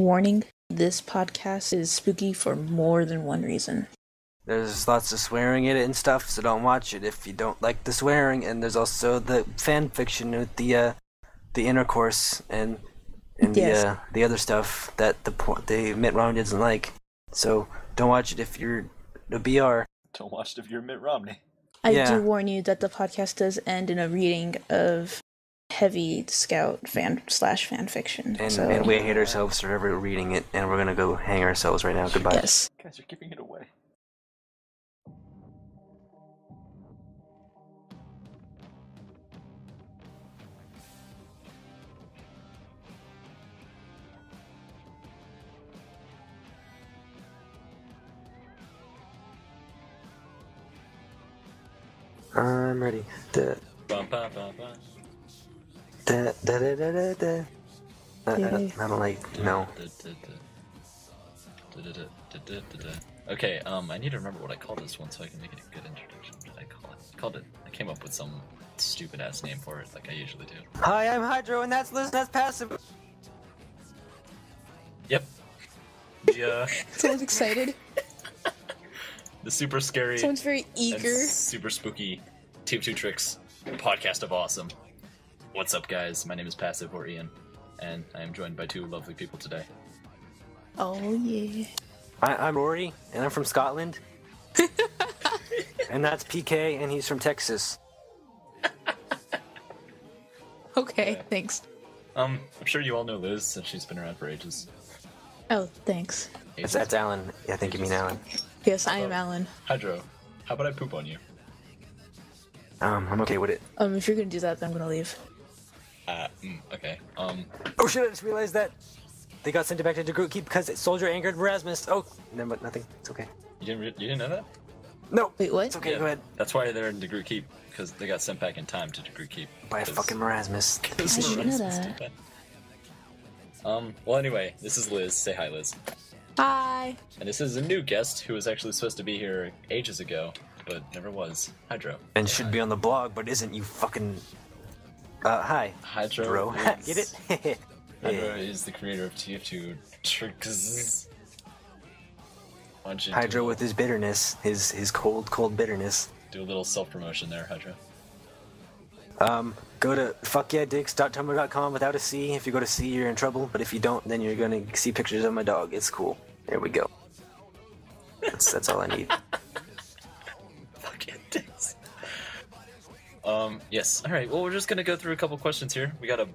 Warning, this podcast is spooky for more than one reason. There's lots of swearing in it and stuff, so don't watch it if you don't like the swearing. And there's also the fan fiction with the intercourse and yes. the other stuff that the Mitt Romney doesn't like. So don't watch it if you're a BR. Don't watch it if you're Mitt Romney. I do warn you that the podcast does end in a reading of heavy Scout fan fiction. And we hate ourselves for ever reading it, and we're gonna go hang ourselves right now. Goodbye. Yes. You guys are giving it away. I'm ready. I don't like no. Okay, I need to remember what I called this one so I can make it a good introduction. What did I call it? I came up with some stupid ass name for it, like I usually do. Hi, I'm Hydro, and that's Liz, that's Passive. Yep. Yeah. Someone's excited. The super scary. Someone's very eager. Super spooky. TF2 Tricks podcast of awesome. What's up, guys? My name is Passive, or Ian, and I am joined by two lovely people today. Oh yeah. I'm Rory, and I'm from Scotland. And that's PK, and he's from Texas. Okay, thanks. I'm sure you all know Liz, since she's been around for ages. Oh, thanks. That's Alan. Yeah, I think you mean Alan. Yes, I am Alan. Hydro, how about I poop on you? I'm okay with it. If you're gonna do that, then I'm gonna leave. Okay. Oh shit, I just realized that they got sent back to Groot Keep because Soldier angered Erasmus. Oh, no, but nothing. It's okay. You didn't know that? No. Wait, what? It's okay, go ahead. That's why they're in Groot Keep, because they got sent back in time to Groot Keep. By a fucking Erasmus. I should know that. Well anyway, this is Liz. Say hi, Liz. Hi. And this is a new guest who was actually supposed to be here ages ago, but never was. Hydro. And should be on the blog, but isn't, you fucking... hi. Hydro. Bro. Get it? Hydro is the creator of TF2 Tricks. Hydro with his bitterness, his cold bitterness. Do a little self-promotion there, Hydro. Go to fuckyeahdicks.tumblr.com without a C. If you go to C, you're in trouble, but if you don't, then you're gonna see pictures of my dog. It's cool. There we go. That's all I need. Fuck yeah, dicks. Yes. Alright, well, we're just gonna go through a couple questions here. We got a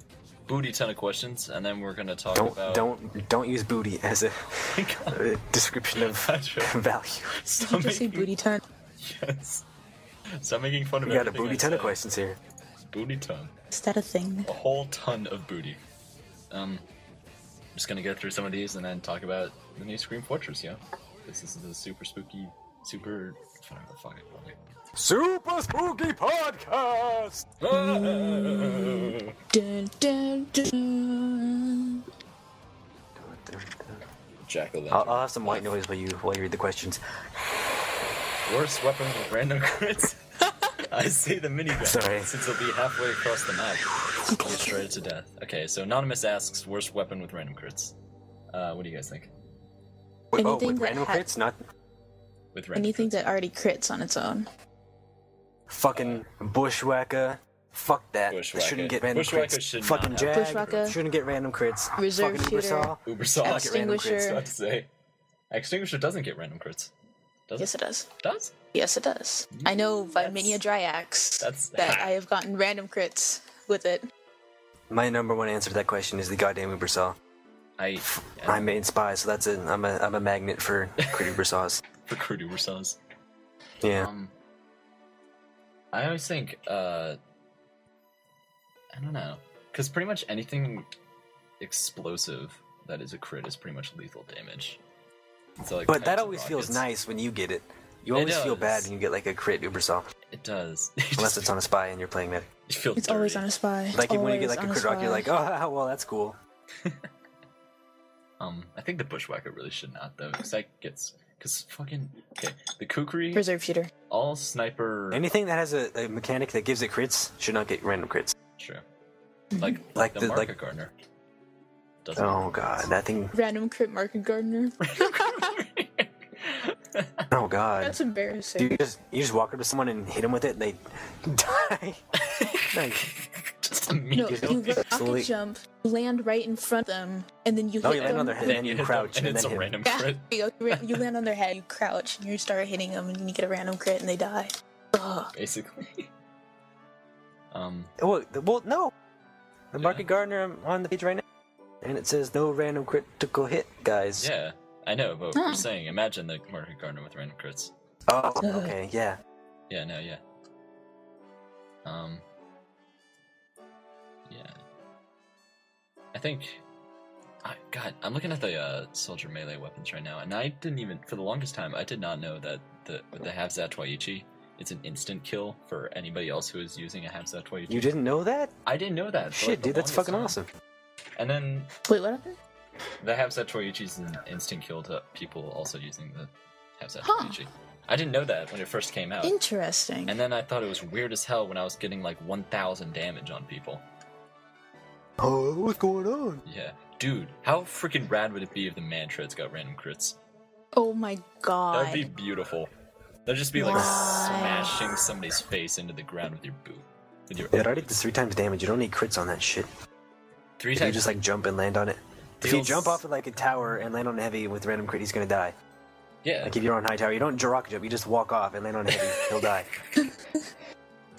booty ton of questions, and then we're gonna talk about... Don't use booty as a description of value. Did you just say booty ton? Yes. Stop making fun of everything. We got a booty ton of questions here. Booty ton. Is that a thing? A whole ton of booty. Just gonna go through some of these and then talk about the new Scream Fortress, yo. This is the super spooky, whatever the fuck I call it. Super spooky podcast! Dun, dun, dun. Jack-o'-lantern. I'll have some white noise while you read the questions. Worst weapon with random crits? I say the minigun. Sorry. Since it'll be halfway across the map. You'll get shredded to death. Okay, so Anonymous asks, worst weapon with random crits. What do you guys think? With Anything random crits? Not... With random Anything crits. that already crits on its own. Fucking Bushwhacker. Fuck that. Bushwhacker. Shouldn't get random Bushwhacker crits. should not Fucking have Jag. Bushwhacker. Shouldn't get random crits. Reserve Fucking shooter. Ubersaw. Extinguisher. Extinguisher. I was about to say. Extinguisher doesn't get random crits. Does Yes, it does. Does? Yes, it does. I know Viminia Dryax that I have gotten random crits with it. My number one answer to that question is the goddamn Ubersaw. I'm main spy, so that's it. I'm a magnet for crit Ubersaws. For crit Ubersaws. Yeah. I always think, I don't know. Because pretty much anything explosive that is a crit is pretty much lethal damage. So, like, but that always feels nice when you get it. You always feel bad when you get like a crit Ubersaw. It does. Unless it's on a spy and you're playing medic. You feel It's dirty. always on a spy. Like when you get like a Always crit on rock, you're like, oh, well, that's cool. I think the Bushwhacker really should not, though, because that gets... Because fucking... Okay, the Kukri... Reserve shooter. All sniper... Anything that has a mechanic that gives it crits should not get random crits. True. Like the Market Gardener. Doesn't Oh god, that thing. Random crit market gardener. Oh god. That's embarrassing. You just walk up to someone and hit them with it, and they die. Like, Just No, immediately. you rocket jump, land right in front of them, and then you oh, hit you land them. on their head, and then you hit crouch, them, and it's then a hit 'em. random Yeah, crit. you land on their head, you crouch, and you start hitting them, and you get a random crit, and they die. Ugh. Basically. Well, no. The Yeah. market gardener, I'm on the page right now, and it says no random critical hit, guys. Yeah, I know, but we're saying, imagine the market gardener with random crits. Oh, okay, yeah. Yeah, no, yeah. Yeah. I think. God, I'm looking at the soldier melee weapons right now, and I didn't even, for the longest time, I did not know that with the Habzat Twaichi, it's an instant kill for anybody else who is using a Habzat Twaichi. You didn't know that? I didn't know that. for, Shit, like, the dude, that's longest fucking time. awesome. And then Wait, what happened? the Habzat Twaichi is an instant kill to people also using the Habzat Huh. Twaichi. I didn't know that when it first came out. Interesting. And then I thought it was weird as hell when I was getting like 1,000 damage on people. Oh, what's going on? Yeah. Dude, how freaking rad would it be if the man-treads got random crits? Oh my god. That'd be beautiful. That'd just be like Why? smashing somebody's face into the ground with your boot. With your Yeah, it already does 3 times damage. You don't need crits on that shit. 3 If you times. just like jump and land on it. If you Deals- jump off of like a tower and land on a heavy with random crit, he's gonna die. Yeah. Like if you're on high tower, you don't rocket jump, you just walk off and land on a heavy, he'll die.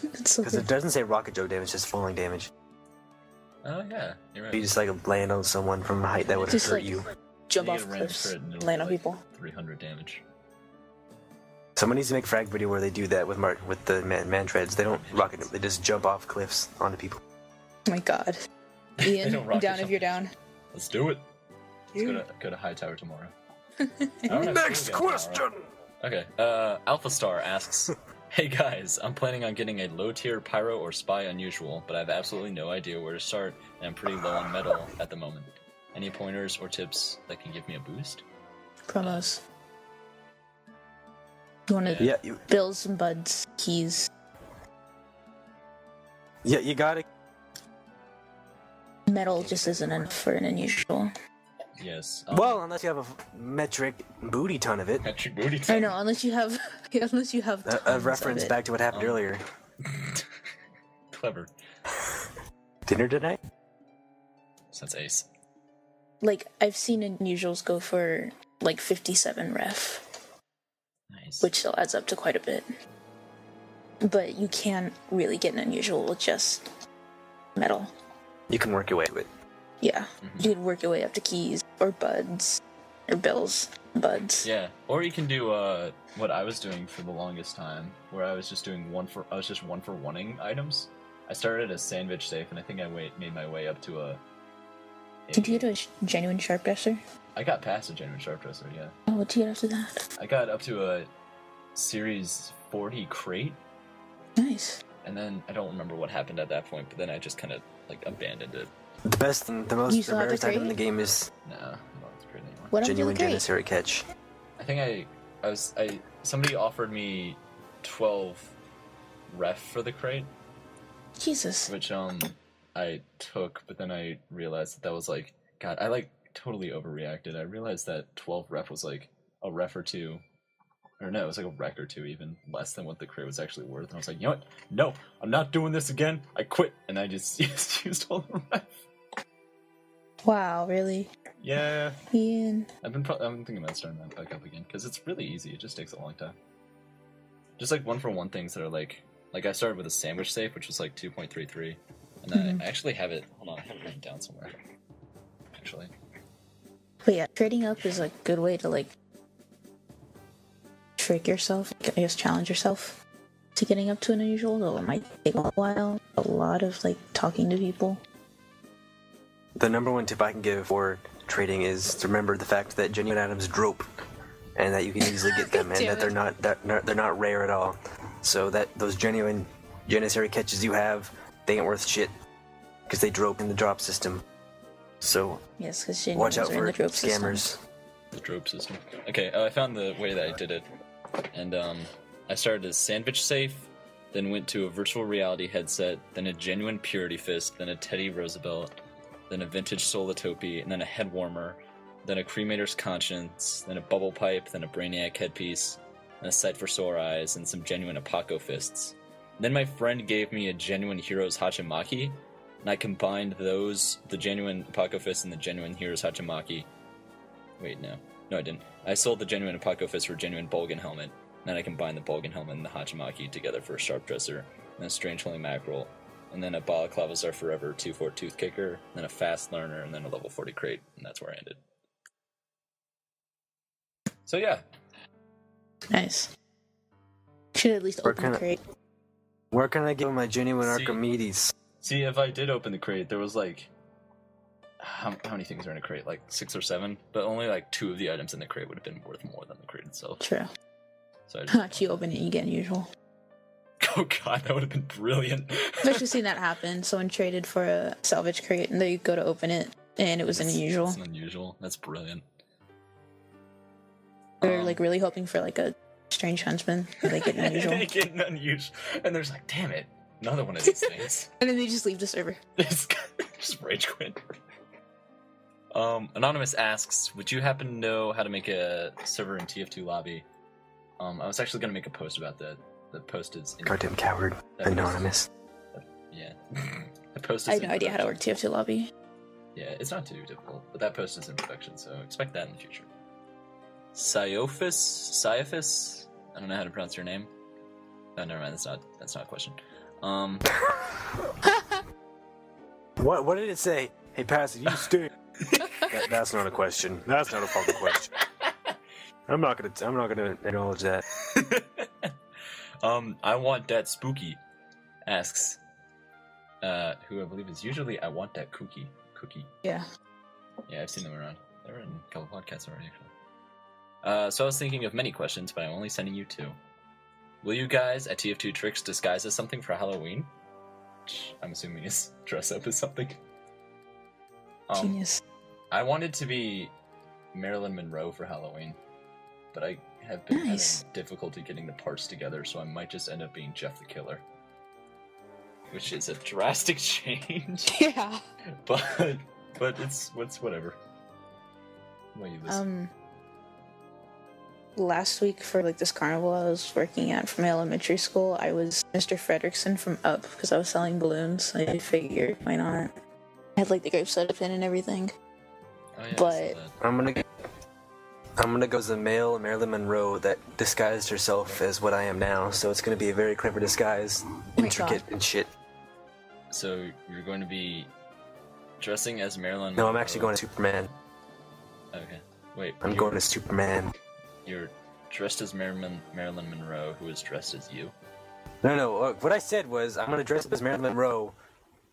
That's so Because it good. doesn't say rocket jump damage, it's just falling damage. Oh yeah, you're right. You just like land on someone from a height that would Just, hurt like, you. Jump You off get a random cliffs, crit and it'll land do, on like, people. 300 damage. Someone needs to make a frag video where they do that with the man treads. They don't rocket jump, they just jump off cliffs onto people. Oh my god. They Ian, don't rocket down if jump. you're down. Let's do it. Let's go to high tower tomorrow. I don't have Next school again question! tomorrow. Okay, Alpha Star asks, hey guys, I'm planning on getting a low tier pyro or spy unusual, but I have absolutely no idea where to start, and I'm pretty low on metal at the moment. Any pointers or tips that can give me a boost? Promos. You want to Yeah, build some buds, keys. you gotta. Metal just isn't enough for an unusual. Yes. Well, unless you have a metric booty ton of it. Metric booty I know, unless you have unless you have A tons reference of it. back to what happened earlier. Clever. Dinner tonight? So that's ace. Like I've seen unusuals go for like 57 ref, Nice. which still adds up to quite a bit. But you can't really get an unusual with just metal. You can work your way to it. Yeah, Mhm. you could work your way up to keys or buds or bills, buds. Yeah, or you can do what I was doing for the longest time, where I was just doing one for one-ing items. I started as sandwich safe, and I think I made my way up to a. Did you get a genuine sharp dresser? I got past a genuine sharp dresser, yeah. Oh, what did you get after that? I got up to a series 40 crate, Nice. and then I don't remember what happened at that point, but then I just kind of like abandoned it. The best and the most You still have the rarest item in crate? the game is Nah, I'm not with the crate anymore. What happened to genuine the crate? Janissary catch. I think somebody offered me 12 ref for the crate, Jesus. which I took, but then I realized that was like, God, I like totally overreacted. I realized that 12 ref was like a ref or two, or no, it was like a rec or two, even less than what the crate was actually worth. And I was like, you know what? No, I'm not doing this again. I quit, and I just used all the ref. Wow, really? Yeah, Ian. I'm thinking about starting that back up again because it's really easy. It just takes a long time. Just like one for one things that are like I started with a sandwich safe, which was like 2.33, and then I actually have it. Hold on, I have it written down somewhere. Actually, But yeah, trading up is a good way to like trick yourself, I guess challenge yourself to getting up to an unusual, though it might take a while. A lot of like talking to people. The number one tip I can give for trading is to remember the fact that genuine items drop, and that you can easily get them, and Damn that they're not rare at all. So that those genuine Janissary catches you have, they ain't worth shit because they drop in the drop system. So Yes, because watch out are in for the drop scammers. system. the drope system. Okay, I found the way that I did it, and I started as sandwich safe, then went to a virtual reality headset, then a genuine purity fist, then a Teddy Roosevelt, then a vintage Solitopy, and then a head warmer, then a cremator's conscience, then a bubble pipe, then a brainiac headpiece, and a sight for sore eyes, and some genuine Apako fists. Then my friend gave me a genuine Heroes Hachimaki, and I combined those, the genuine Apako fist and the genuine Heroes Hachimaki. Wait, no. No, I didn't. I sold the genuine Apako fist for a genuine Bolgan helmet, and then I combined the Bolgan helmet and the Hachimaki together for a sharp dresser, and a strange holy mackerel, and then a Balaclavas Are Forever 2-4 tooth kicker, and then a fast learner, and then a level 40 crate, and that's where I ended. So yeah. Nice. Should at least open the crate. Where can I get my genuine Archimedes? See, if I did open the crate, there was like... How many things are in a crate? Like 6 or 7? But only like 2 of the items in the crate would have been worth more than the crate itself. True. So I just... You open it, you get unusual. Oh god, that would have been brilliant. I've actually seen that happen. Someone traded for a salvage crate, and they go to open it, and it was unusual. It's unusual. That's brilliant. They're like really hoping for like a strange huntsman, but they get unusual. They get an unusual, and there's like, damn it, another one of these things. And then they just leave the server. Just rage quit. Anonymous asks, would you happen to know how to make a server in TF2 lobby? I was actually going to make a post about that. The post is... Goddamn coward. Anonymous. Yeah. The post is I have no idea how to work TF2 lobby. Yeah, it's not too difficult, but that post is in production, so expect that in the future. Syophis? I don't know how to pronounce your name. Oh, never mind, that's not a question. What did it say? Hey, Passive, you stink. That's not a question. That's not a fucking question. I'm not gonna acknowledge that. I want that spooky asks, who I believe is usually I want that cookie. Yeah. Yeah, I've seen them around. They were in a couple podcasts already, actually. So I was thinking of many questions, but I'm only sending you 2. Will you guys at TF2 Tricks disguise as something for Halloween? Which I'm assuming is dress up as something. Genius. I wanted to be Marilyn Monroe for Halloween, but I have been having difficulty getting the parts together, so I might just end up being Jeff the Killer. Which is a drastic change. Yeah. But it's whatever. What you listen? Last week for like this carnival I was working at from elementary school, I was Mr. Fredrickson from Up because I was selling balloons. I figured, why not? I had like the grape soda pin and everything. Oh, yeah, but I'm gonna go as a male Marilyn Monroe that disguised herself as what I am now, so it's gonna be a very clever disguise, intricate and shit. So you're going to be dressing as Marilyn No, Monroe. I'm actually going as Superman. Okay. Wait. I'm going as Superman. You're dressed as Marilyn Monroe, who is dressed as you? No. What I said was I'm gonna dress up as Marilyn Monroe,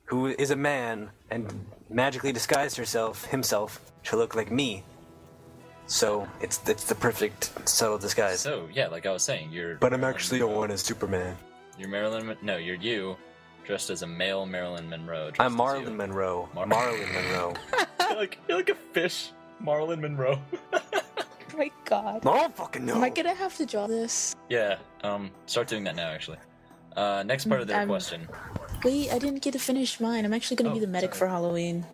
who is a man and magically disguised himself to look like me. So it's the perfect subtle disguise. So yeah, like I was saying, you're. But I'm actually the one as Superman. You're No, you're you, dressed as a male Marilyn Monroe. I'm Marlon Monroe. Marlon Monroe. You're like a fish, Marlon Monroe. oh my god. I don't fucking know. Am I gonna have to draw this? Yeah. Start doing that now, actually. Next part of their question. Wait, I didn't get to finish mine. I'm actually gonna be the medic for Halloween.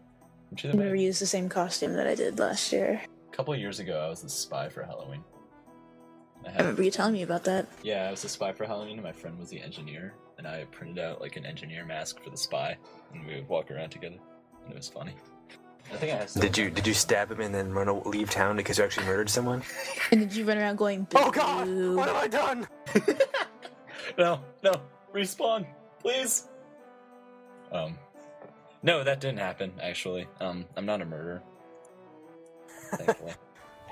I'm gonna reuse the same costume that I did last year. A couple of years ago, I was the spy for Halloween. I remember you telling me about that. Yeah, I was the spy for Halloween, and my friend was the engineer, and I printed out like an engineer mask for the spy, and we would walk around together, and it was funny. I think I have. Did you stab him and then leave town because you actually murdered someone? And did you run around going, boo? Oh god! What have I done? No, respawn, please. No, that didn't happen. Actually, I'm not a murderer. Thankfully.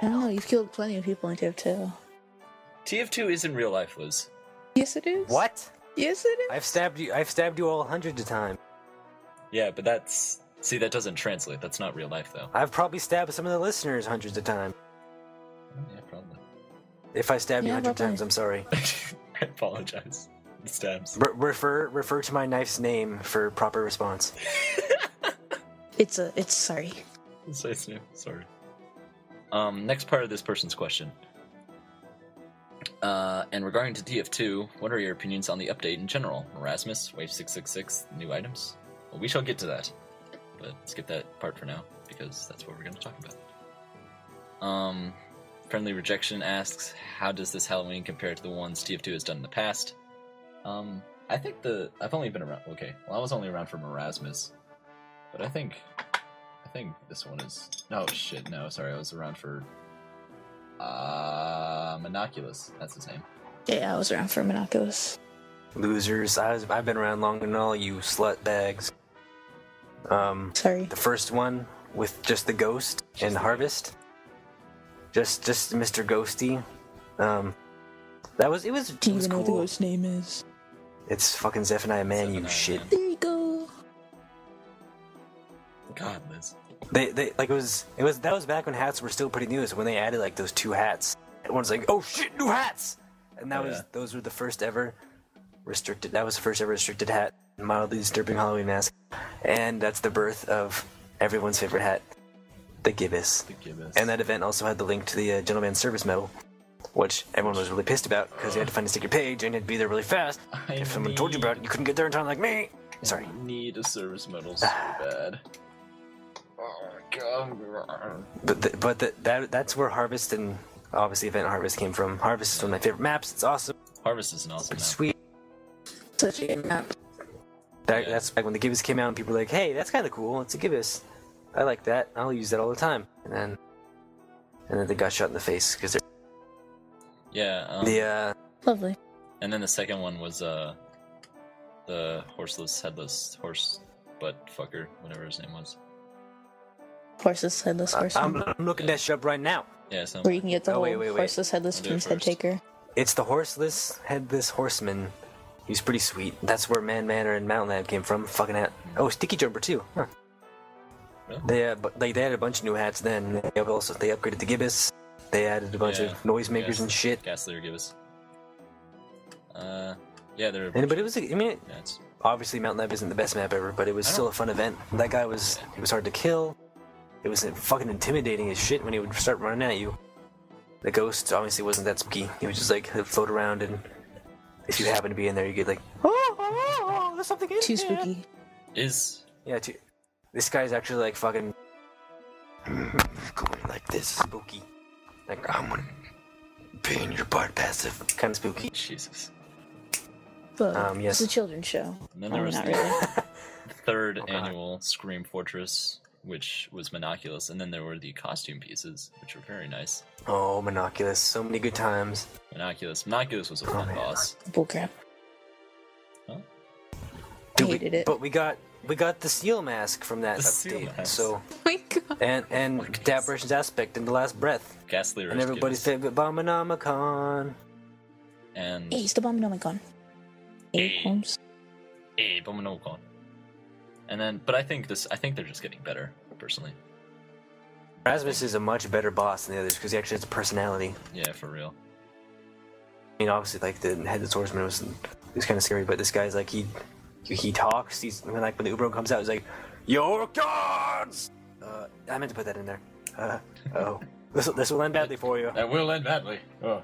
I don't know. You've killed plenty of people in TF2. TF2 isn't real life, Liz. Yes, it is. What? Yes, it is. I've stabbed you all hundreds of times. Yeah, but that doesn't translate. That's not real life, though. I've probably stabbed some of the listeners hundreds of times. Yeah, probably. If I stabbed you 100 times, I'm sorry. I apologize. The stabs. Refer to my knife's name for proper response. It's sorry. It's new. Sorry. Next part of this person's question. And regarding to TF2, what are your opinions on the update in general? Erasmus, Wave 666, new items? Well, we shall get to that. But skip that part for now, because that's what we're going to talk about. Friendly Rejection asks, how does this Halloween compare to the ones TF2 has done in the past? I think I've only been around. Okay, well, I was only around for Marasmus, but I think this one is. No shit, no, sorry, I was around for Monoculus. That's his name. Yeah, I was around for Monoculus. Losers. I've been around longer than all you slut bags. Sorry. The first one with just the ghost and Harvest. Just Mr. Ghosty. It was Do you was even know what the cool. ghost's name is? It's fucking Zephaniah Man, you Zephaniah shit. Man. There you go. God, Liz. They like that was back when hats were still pretty new. So when they added like those 2 hats, everyone's like, "Oh shit, new hats!" And those were the first ever restricted. That was the first ever restricted hat, mildly disturbing Halloween mask, and that's the birth of everyone's favorite hat, the Gibbous. The Gibbous. And that event also had the link to the Gentleman's Service Medal, which everyone was really pissed about because you had to find a secret page and you had to be there really fast. If someone told you about it, you couldn't get there in time like me. Sorry. I need a service medal so bad. Oh my god. But that's where Harvest and obviously Event Harvest came from. Harvest is one of my favorite maps. It's awesome. Harvest is an awesome Pretty map. sweet. Such a good map. That's back when the Gibbous came out and people were like, "Hey, that's kind of cool. It's a Gibbous. I like that. I'll use that all the time." And then they got shot in the face because they're Yeah. Lovely. And then the second one was the horseless, headless horse butt fucker, whatever his name was. Horseless Headless Horseman. I'm looking that shit up right now. Yeah, so Where you can get the Oh, whole wait. Horseless Headless I'll do it King's Head first. Taker. It's the horseless, headless horseman. He's pretty sweet. That's where Man Manor and Mountain Lab came from. Fucking hat. Oh, Sticky Jumper too. Huh. Really? They added a bunch of new hats. Then they upgraded the Gibbous. They added a bunch of noisemakers and shit. Gaslighter Gibbous. Yeah, they're. But it was, Yeah, it's obviously Mountain Lab isn't the best map ever, but it was still a fun event. That guy was hard to kill. It was fucking intimidating as shit when he would start running at you. The ghost obviously wasn't that spooky. He was just like he'd float around, and if you happen to be in there, you get like, oh, there's something in Too here. spooky. is Yeah, this guy's actually like fucking going like this, spooky. Like I'm gonna be in your butt, passive, kind of spooky. Jesus. But Yes. it's a children's show. And then Oh, there was not the really. third God. annual Scream Fortress, which was Monoculus, and then there were the costume pieces, which were very nice. Oh, Monoculus, so many good times. Monoculus was a fun man. boss. Bullcrap. Dude, Hated it. But we got the seal mask from that The seal update. mask. So Oh my god. and Dabration's aspect in the last breath. Gaslighter And everybody's favorite Abominomicon. and Hey, it's the Abominomicon. Hey, Holmes. Abominocon. And then, but I think they're just getting better, personally. Rasmus is a much better boss than the others because he actually has a personality. Yeah, for real. I mean, obviously, like the headless horseman was kind of scary, but this guy's like he talks. He's when the Ubro comes out, he's like, "Your gods." I meant to put that in there. Oh, this will end badly for you. That will end badly. Oh.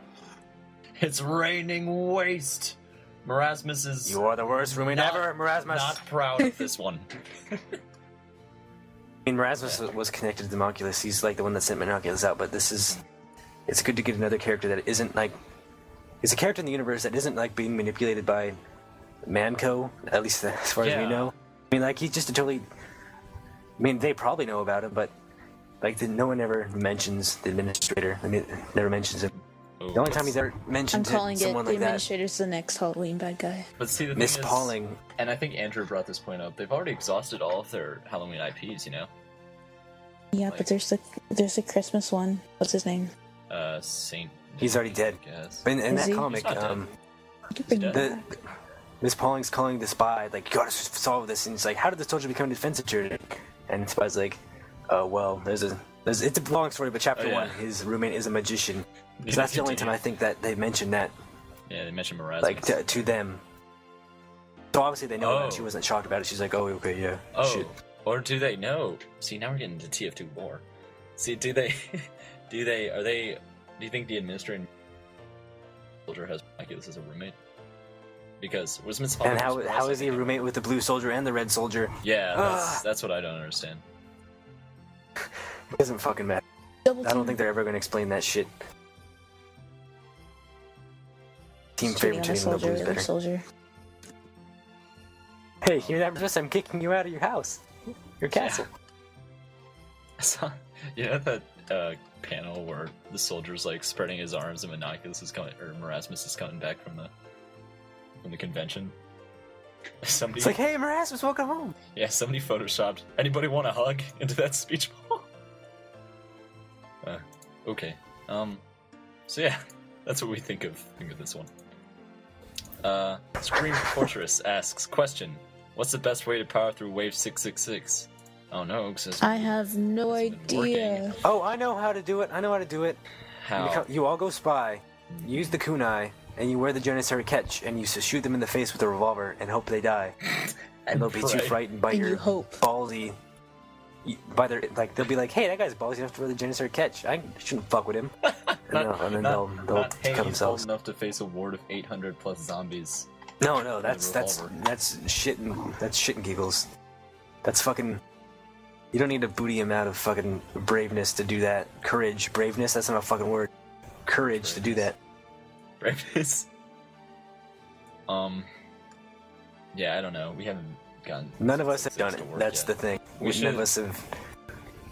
It's raining waste. Marasmus is You are the worst roommate ever, Marasmus. not proud of this one. I mean, Marasmus was connected to Monoculus. He's like the one that sent Monoculus out, but it's good to get another character that isn't like, it's a character in the universe that isn't like being manipulated by Manco, at least as far as we Yeah. know. I mean, like he's just a totally, I mean, they probably know about him, but like no one ever mentions the administrator. I mean, never mentions him. The only time he's ever I'm mentioned calling it the someone like that, administrator's the next Halloween bad guy. But see, the thing Miss is, Pauling. and I think Andrew brought this point up. They've already exhausted all of their Halloween IPs. You know, Yeah, Like- but there's the Christmas one. What's his name? Saint. He's already dead. I guess. In Is that he? comic, He's not dead. I could bring He's it dead. back. Miss Pauling's calling the spy, like, you gotta solve this. And he's like, how did the soldier become a defense attorney? And the spy's like, oh, well, it's a long story, but chapter Oh, yeah. 1, his roommate is a magician. Yeah, So that's the only time continue. I think that they mentioned that, Yeah, they mentioned Marasmus. like, to them. So obviously they know Oh. that she wasn't shocked about it. She's like, oh, okay, yeah, oh, shit. or do they know? See, now we're getting into TF2 lore. See, do they? Do you think the administrator soldier has Oculus as a roommate? Because was Miss And Pauling how is he a roommate with the blue soldier and the red soldier? Yeah, Ugh. that's what I don't understand. It doesn't fucking matter. Double I don't team. think they're ever gonna explain that shit. Team Cheating on favorite, a even though soldier blue's with a better. soldier. Hey, hear that, Chris? I'm kicking you out of your house. Your castle. I saw, you know that panel where the soldier's like spreading his arms and Marasmus is coming back from the convention. Somebody, It's like, hey, Marasmus, welcome home. yeah, somebody photoshopped. Anybody want a hug into that speech bubble? Okay. So yeah, that's what we think of this one. Scream Fortress asks, question: what's the best way to power through Wave 666? Oh no, because I have no idea. Oh, I know how to do it. How? You all go spy, use the kunai, and you wear the Janissary catch, and you shoot them in the face with a revolver and hope they die. And they'll be too frightened by And your you hope. ballsy. By their they'll be like, hey, that guy's ballsy enough to wear the Janissary catch. I shouldn't fuck with him. And then they'll hey, kill he's themselves. bold enough to face a ward of 800 plus zombies. No, that's revolver. shit and giggles. That's fucking. You don't need to booty him out of fucking braveness to do that. Courage, braveness. That's not a fucking word. Courage to do that. Braveness. Yeah, I don't know. We haven't gotten. None of us have done to it. work That's yet. the thing. We None should- of us have.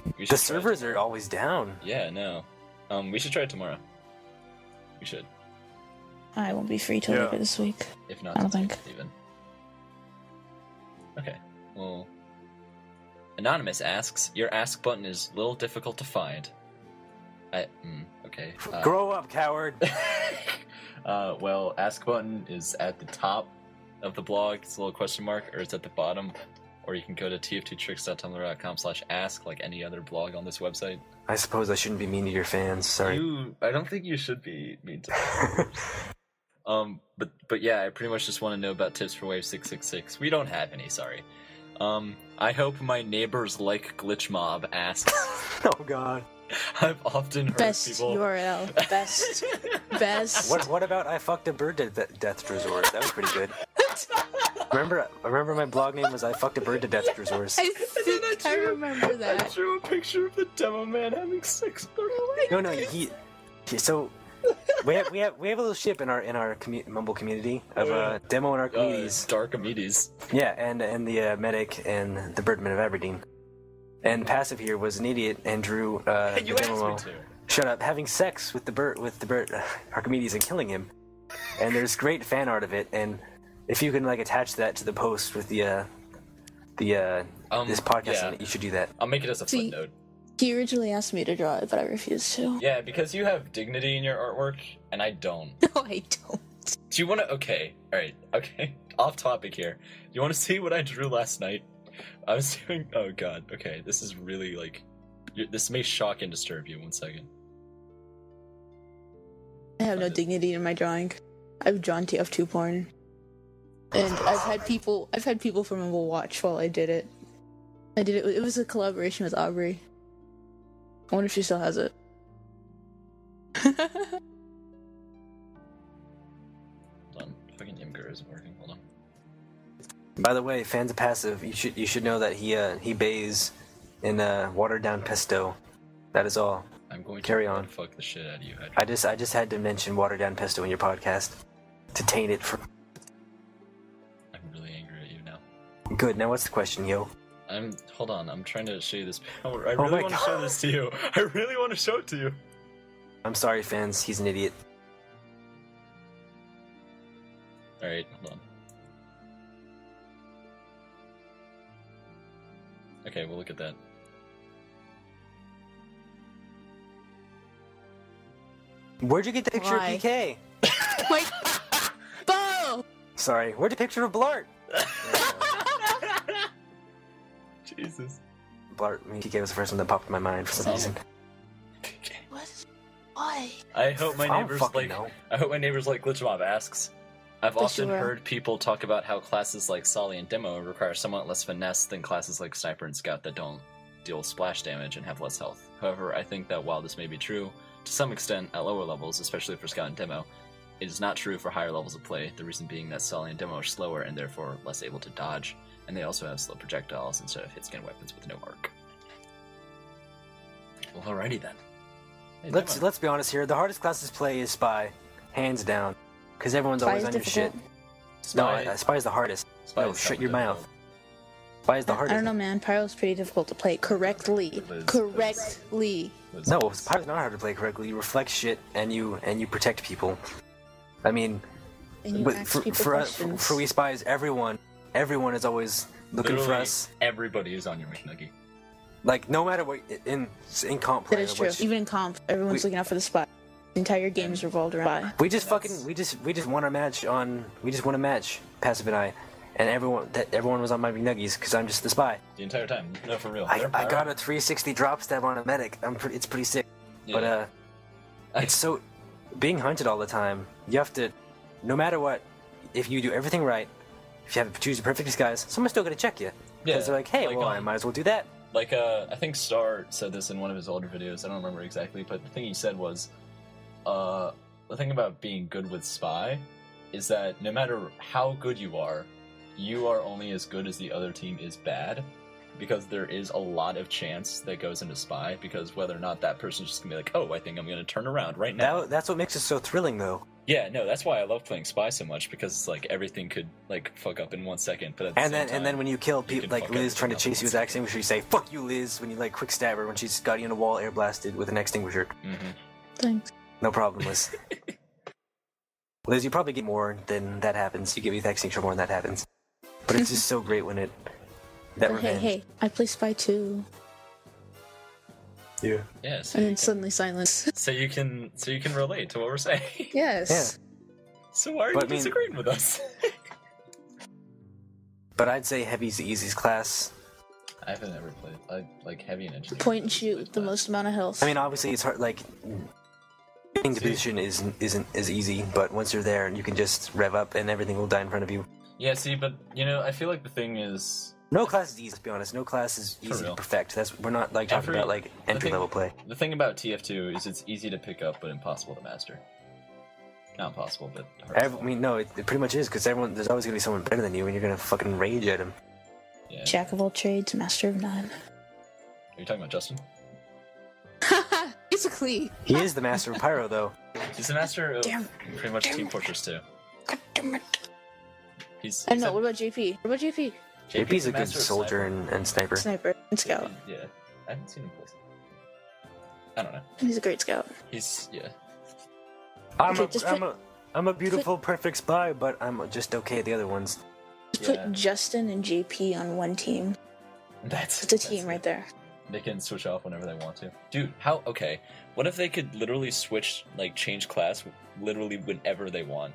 We The should try it servers are tomorrow. always down. Yeah, no. We should try it tomorrow. We should. I won't be free till Yeah. later this week. If not, I don't tonight, think. even. Okay. Well, Anonymous asks, your ask button is a little difficult to find. Okay. Grow up, coward. Well, ask button is at the top of the blog. It's a little question mark, or it's at the bottom. Or you can go to tf2tricks.tumblr.com/ask, like any other blog on this website. I suppose I shouldn't be mean to your fans. Sorry. I don't think you should be mean to them. But yeah, I pretty much just want to know about tips for Wave 666. We don't have any, sorry. I hope my neighbors like Glitch Mob asks. Oh God. I've often heard Best people. URL. Best. What about I fucked a bird to death resort? That was pretty good. Remember my blog name was I fucked a bird to death resort. I think I remember I that. drew a picture of the demo man having sex with her. No, so we have a little ship in our Mumble community of demo and Archimedes. Dark Archimedes. Yeah, and the medic and the Birdman of Aberdeen. And passive here was an idiot and drew Hey, you the asked demo. me to. Shut up, having sex with the bird Archimedes and killing him. And there's great fan art of it, and if you can attach that to the post with this podcast yeah. on it, you should do that. I'll make it as a See- footnote. He originally asked me to draw it, but I refused to. Yeah, because you have dignity in your artwork, and I don't. No, I don't. Do you want to? Okay, all right, okay. Off topic here. You want to see what I drew last night? I was doing. Oh God. Okay, this is really this may shock and disturb you. 1 second. I have no dignity in my drawing. I've drawn TF2 porn, and I've had people from Mumble watch while I did it. It was a collaboration with Aubrey. I wonder if she still has it. Hold on. Fucking Imgur isn't working. Hold on. By the way, fans of passive, you should know that he bathes in watered down pesto. That is all. I'm going to Carry on. fuck the shit out of you. I just had to mention watered down pesto in your podcast to taint it for. I'm really angry at you now. Good. Now what's the question, yo? Hold on. I'm trying to show you this power. I Oh really my want to show this to you. I really want to show it to you. I'm sorry, fans. He's an idiot. All right, hold on. Okay, we'll look at that. Where'd you get the picture Why? of PK? Like, Bo! Sorry. Where'd the picture of Blart? Jesus. Blart. PK was the first one that popped in my mind for some reason. What? Why? I hope my I don't neighbors fucking know. I hope my neighbors like Glitch Mob asks. I've They often sure are. heard people talk about how classes like Solly and Demo require somewhat less finesse than classes like Sniper and Scout that don't deal splash damage and have less health. However, I think that while this may be true, to some extent at lower levels, especially for Scout and Demo, it is not true for higher levels of play, the reason being that Solly and Demo are slower and therefore less able to dodge, and they also have slow projectiles instead of hit-scan weapons with no arc. Well, alrighty then. Hey, Let's be honest here. The hardest class to play is Spy, hands down, because everyone's always on your shit. No, Spy is the hardest. Spy no, is shut your difficult. mouth. Spy is the I hardest. don't know, man. Pyro's pretty difficult to play correctly. Correctly. No, Spy's not hard to play correctly. You reflect shit and you protect people. I mean, And you but ask people questions. for we Spies, everyone is always looking for Literally, us. Everybody is on your McNugget. Like no matter what in comp play. That is true. Even in comp, everyone's looking out for the spot. The entire game is revolved around Spy. We just won our match on. We just won a match, Passive and I, and everyone was on my McNuggies because I'm just the Spy. The entire time. No, for real. I got a 360 drop stab on a medic. It's pretty sick. Yeah. But it's so being hunted all the time. You have to, no matter what, if you do everything right, if you have to choose the perfect disguise, someone's still gonna check you. Because they're like, hey, well, I might as well do that. Like, I think Star said this in one of his older videos. I don't remember exactly, but the thing he said was, the thing about being good with Spy is that no matter how good you are only as good as the other team is bad, because there is a lot of chance that goes into Spy, because whether or not that person's just gonna be like, oh, I think I'm gonna turn around right now. That's what makes it so thrilling, though. Yeah, no, that's why I love playing Spy so much, because it's like everything could like fuck up in 1 second. But at the same time, and then when you kill people like Liz trying to chase you with an extinguisher, you say "fuck you, Liz" when you like quick stab her when she's got you in a wall air blasted with an extinguisher. Mm-hmm. Thanks. No problem, Liz. Liz, you probably get more than that happens. You get me with extinguisher more than that happens. But it's just so great when that But revenge. hey, I play Spy too. Yeah. Yeah, so And you then can, suddenly silence. so you can relate to what we're saying. Yes. So why are But you I mean- disagreeing with us? But I'd say Heavy's the easiest class. I haven't ever played. I like Heavy and Engineer. Point and shoot with the most amount of health. I mean, obviously it's hard. Like, getting to position isn't as easy. But once you're there, you can just rev up, and everything will die in front of you. Yeah, see, but you know, I feel like the thing is, No class is easy. To be honest, no class is For easy to real. perfect. We're not like talking about like entry level play. the thing about TF2 is it's easy to pick up, but impossible to master. Not impossible, but hard to I mean, no, it pretty much is because there's always gonna be someone better than you, and you're gonna fucking rage at him. Yeah. Jack of all trades, master of none. Are you talking about Justin? Basically. He is the master of pyro, though. He's the master of Damn. pretty much Team Fortress 2. God damn it. He's I don't know. What about JP? What about JP? JP's a the good master of soldier and sniper. Sniper and scout. Yeah, I haven't seen him play. I don't know. He's a great scout. He's I'm a beautiful, perfect spy, but I'm just okay at the other ones. Just Yeah. put Justin and JP on one team. That's It's a team right there. They can switch off whenever they want to. Dude, how? Okay, what if they could literally switch, like, change class literally whenever they want?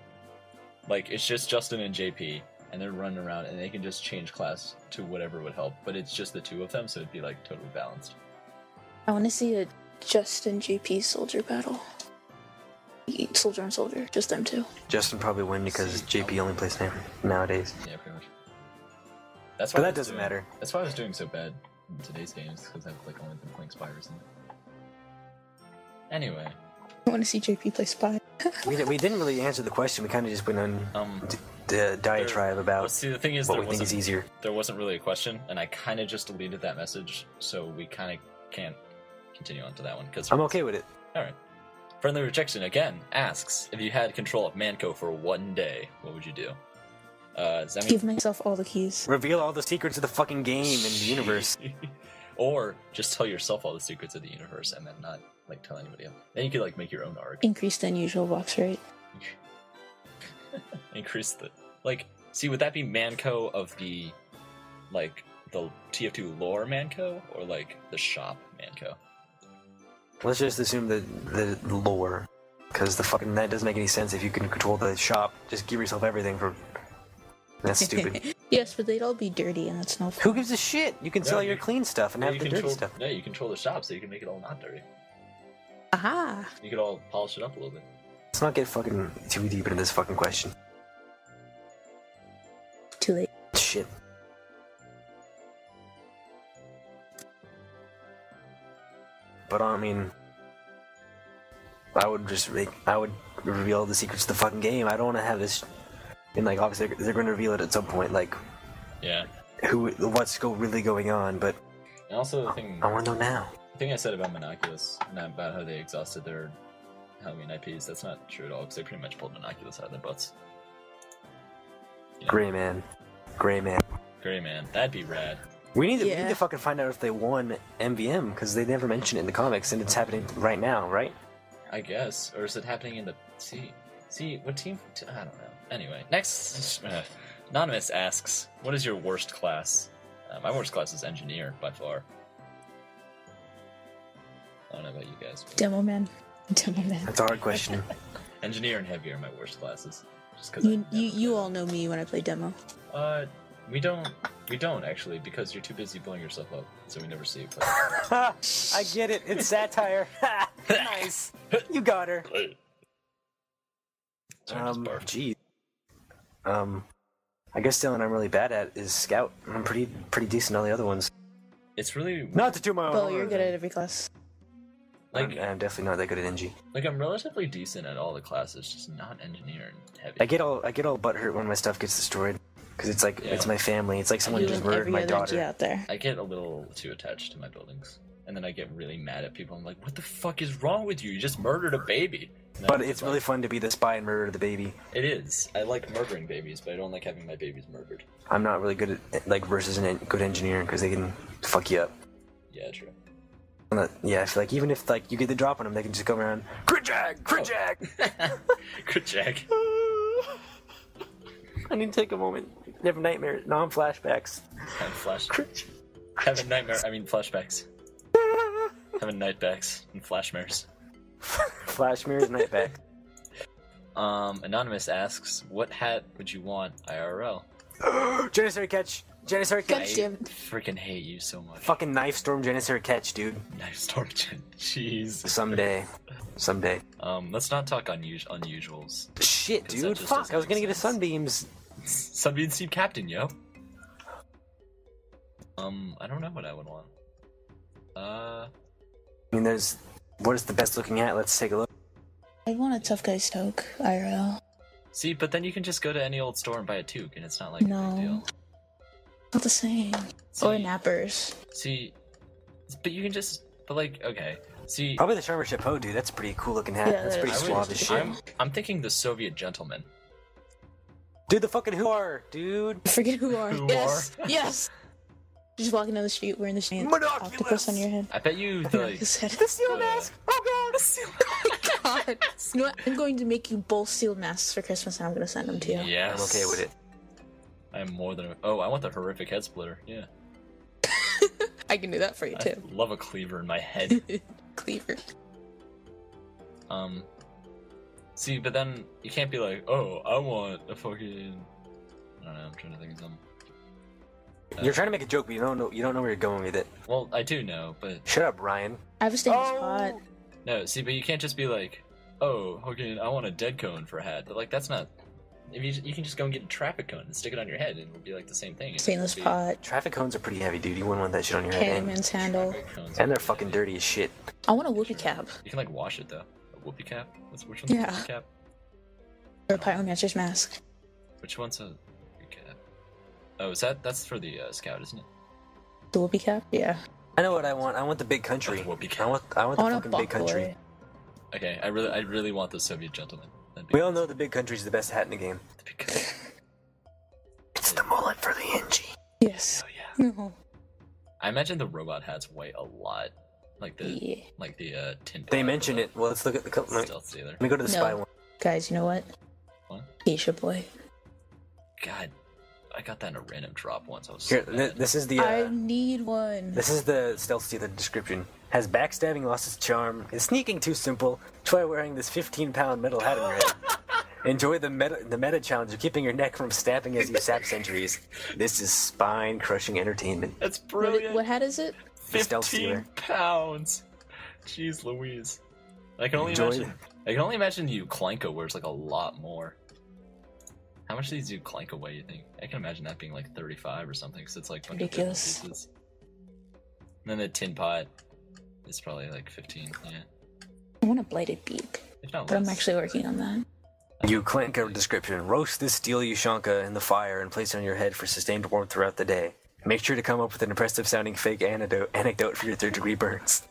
Like, it's just Justin and JP, and they're running around, and they can just change class to whatever would help. But it's just the two of them, so it'd be like totally balanced. I want to see a Justin JP soldier battle. Soldier on soldier, just them two. Justin probably win because JP only plays sniper nowadays. Yeah, pretty much. That's But why that doesn't matter. That's why I was doing so bad in today's games, because I've like only been playing Spy recently. Anyway, I want to see JP play Spy. We didn't really answer the question. We kind of just went on the diatribe well, about see, the thing is, what there we think is wasn't, easier. there wasn't really a question, and I kind of just deleted that message, so we kind of can't continue on to that one. Because I'm okay with it. All right. Friendly Rejection again asks, if you had control of Manco for 1 day, what would you do? Does that mean Give myself all the keys. Reveal all the secrets of the fucking game and the universe. or just tell yourself all the secrets of the universe and then not like tell anybody else? Then you could like make your own arc. Increase the unusual box rate. Increase the like. See, would that be Manco of the like the TF2 lore Manco or like the shop Manco? Let's just assume the lore, because that doesn't make any sense. If you can control the shop, just give yourself everything for. That's stupid. Yes, but they'd all be dirty, and that's no fun. Who gives a shit? You can sell you- your clean stuff and Yeah, have you the dirty control, stuff. No, you control the shop so you can make it all not dirty. Aha! You could all polish it up a little bit. Let's not get fucking too deep into this fucking question. Too late. Shit. But I mean, I would reveal the secrets of the fucking game. I don't want to have this. And like, obviously, they're going to reveal it at some point. Like, Yeah. what's really going on? But And also the thing. I want to know now. The thing I said about Monoculus, and about how they exhausted their Halloween IPs, that's not true at all, because they pretty much pulled Monoculus out of their butts. You know? Gray Man. Gray Man. Gray Man. That'd be rad. We need to fucking find out if they won MVM, because they never mention it in the comics, and it's happening right now, right? I guess. Or is it happening in the... See, what team... I don't know. Anyway, next... Anonymous asks, what is your worst class? My worst class is Engineer, by far. I don't know about you guys. But... Demo Man. Demo Man. That's a hard question. Engineer and Heavy are my worst classes. Just cause you all know me when I play Demo. We don't actually, because you're too busy blowing yourself up, so we never see you play. I get it. It's satire. Nice. You got her. Geez. I guess the one I'm really bad at is Scout. I'm pretty decent at all the other ones. It's really not to do my own. Well, you're good at every class. Like I'm definitely not that good at NG. Like I'm relatively decent at all the classes, just not Engineer and Heavy. I get all butthurt when my stuff gets destroyed. Because it's like, it's my family. It's like someone just murdered my daughter. Out there. I get a little too attached to my buildings. And then I get really mad at people. I'm like, what the fuck is wrong with you? You just murdered a baby. But it's really fun to be the spy and murder the baby. It is. I like murdering babies, but I don't like having my babies murdered. I'm not really good at, like, versus a good engineer, because they can fuck you up. Yeah, true. Yeah, I feel like even if, like, you get the drop on them, they can just go around, Crit Jag! Crit Jag! Crit Jag. I need to take a moment. Never nightmares. No, I'm flashbacks. Having nightmare. I mean flashbacks. Having nightbacks and flashmares. Flashmares, nightback. Anonymous asks, what hat would you want IRL? Janissary Catch. Janissary Catch. I freaking hate you so much. Fucking Knife Storm Janissary Catch, dude. Knife Storm Jeez. Someday. Let's not talk unusuals. Shit, dude. Fuck, I was gonna get a Sunbeams. Sunbeams team captain, yo. I don't know what I would want. I mean, what is the best looking hat? Let's take a look. I want a Tough Guy Stoke, IRL. See, but then you can just go to any old store and buy a toque, and it's not like a big deal. Not the same. See, or nappers. See, but you can just, okay. See, probably the Charmer Chapeau, dude. That's a pretty cool looking hat. Yeah, that's pretty suave as shit. I'm thinking the Soviet gentleman. Dude, the fucking who are, dude. I forget who are. Yes. Just walking down the street wearing the same octopus on your head. I bet you the steel mask. Oh god, the steel mask. God. You know what? I'm going to make you both steel masks for Christmas, and I'm going to send them to you. Yes. I'm okay with it. I'm more than. Oh, I want the horrific head splitter. Yeah. I can do that for you too. I love a cleaver in my head. Cleaver. See, but then you can't be like, oh, I want a fucking. I don't know. I'm trying to think of something. You're trying to make a joke, but you don't know where you're going with it. Well, I do know, but shut up, Ryan. I have a stainless pot. No, see, but you can't just be like, oh, okay, I want a dead cone for a hat. But like, that's not. If you can just go and get a traffic cone and stick it on your head, and it'll be like the same thing. Stainless pot. Traffic cones are pretty heavy, dude. You wouldn't want that shit on your head. Caveman's handle. And they're fucking dirty as shit. I want a whoopee cap. You can like wash it though. A whoopee cap? Which one's a whoopee cap? Or a pyromancer's mask. Which one's a whoopee cap? Oh, that's for the scout, isn't it? The whoopee cap? Yeah. I know what I want. I want the big country. Whoopee cap. I want the fucking big country. Okay, I really want the Soviet gentleman. We all know the big country's the best hat in the game. The big country. It's the mullet for the NG. Yes. Oh yeah. No. I imagine the robot hats weigh a lot. Like the tin. They mention it. Well, let's look at the Let me go to the spy one. Guys, you know what? What? Geisha boy. God, I got that in a random drop once. I was Here, this is the. I need one. This is the stealth stealer description. Has backstabbing lost its charm? Is sneaking too simple? Try wearing this 15-pound metal hat on your head. Enjoy the meta challenge of keeping your neck from snapping as you sap centuries. This is spine-crushing entertainment. That's brilliant. What hat is it? 15 pounds. Jeez Louise. I can only imagine you Klanka wears like a lot more. How much do these do Klanka weigh, you think? I can imagine that being like 35 or something, because it's like ridiculous. Pieces. And then the tin pot is probably like 15, yeah. I want a bladed beak, but I'm actually working on that. You Klanka description. Roast this steel Ushanka in the fire and place it on your head for sustained warmth throughout the day. Make sure to come up with an impressive sounding fake anecdote for your third-degree burns.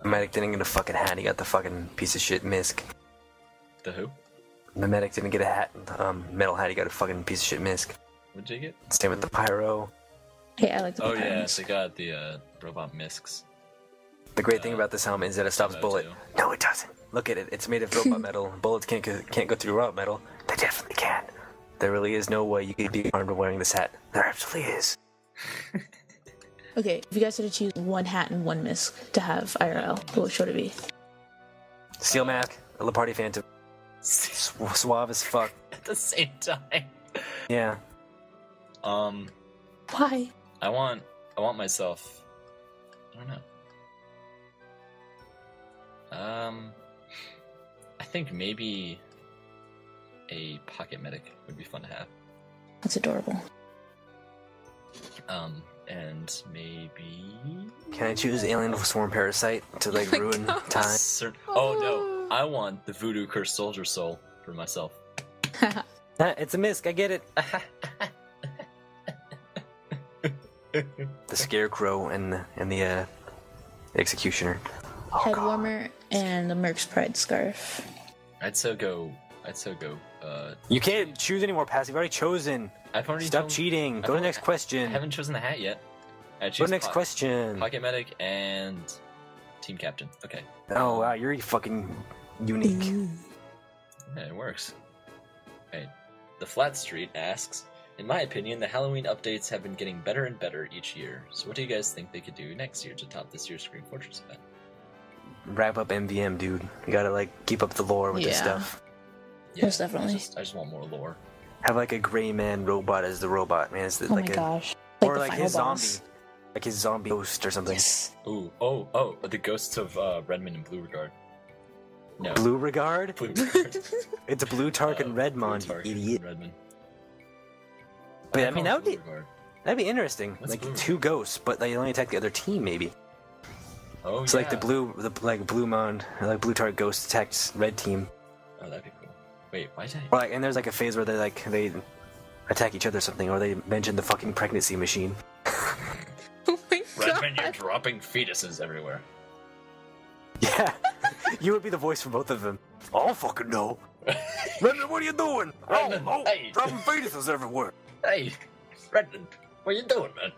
The medic didn't get a fucking hat. He got the fucking piece of shit misc. The who? The medic didn't get a hat, metal hat. He got a fucking piece of shit misc. What'd you get? Same with the pyro. Hey, I like the Oh yeah, patterns. they got the robot miscs. The great thing about this helmet is that it stops TF2. bullet. No, it doesn't. Look at it. It's made of robot metal. Bullets can't go through robot metal. They definitely can. There really is no way you can be armed wearing this hat. There absolutely is. Okay, if you guys had to choose one hat and one misc to have IRL, what should it be? Steel mask, a La Party Phantom. Suave as fuck. At the same time. Yeah. Why? I want myself. I don't know. I think maybe a pocket medic would be fun to have. That's adorable. And maybe. Can I choose Alien Swarm Parasite to like my ruin God. time? Oh no! I want the Voodoo Cursed Soldier Soul for myself. It's a misc. I get it. The Scarecrow and the Executioner. Oh, Head God. warmer and the Merc's Pride scarf. I'd so go. You can't choose any more passive. You've already chosen. I've already Stop told- cheating. Go to the next I question. haven't chosen the hat yet. I Go to choose the next question. Pocket medic and team captain. Okay. Oh wow, you're fucking unique. Yeah, it works. Right. The Flat Street asks, in my opinion, the Halloween updates have been getting better and better each year. So what do you guys think they could do next year to top this year's Scream Fortress event? Wrap up MVM, dude. You gotta like keep up the lore with this Yeah. stuff. Yeah, Most definitely. I just want more lore. Have like a gray man robot as the robot, man. It's Oh like my a, gosh. or the like final his boss. zombie, like his zombie ghost or something. Yes. Ooh, the ghosts of Redmond and Blue Regard. No. Blue Regard? Blue Regard. It's a blue Tark and Redmond, Blue Tark you and idiot. Redmond. But I mean, that would be Blue Regard. that'd be interesting. What's like Blue two ghosts, but they only attack the other team, maybe. Oh, So yeah. like the blue Mond, like blue Tark ghost attacks red team. Oh, that'd be cool. Wait, why did Or like, and there's like a phase where they attack each other or something, or they mention the fucking pregnancy machine. Oh my Redmond, you're god. dropping fetuses everywhere. Yeah, you would be the voice for both of them. I don't fucking know. Redmond, what are you doing? Redmond, oh, hey. dropping fetuses everywhere. Hey, Redmond, what you doing, man?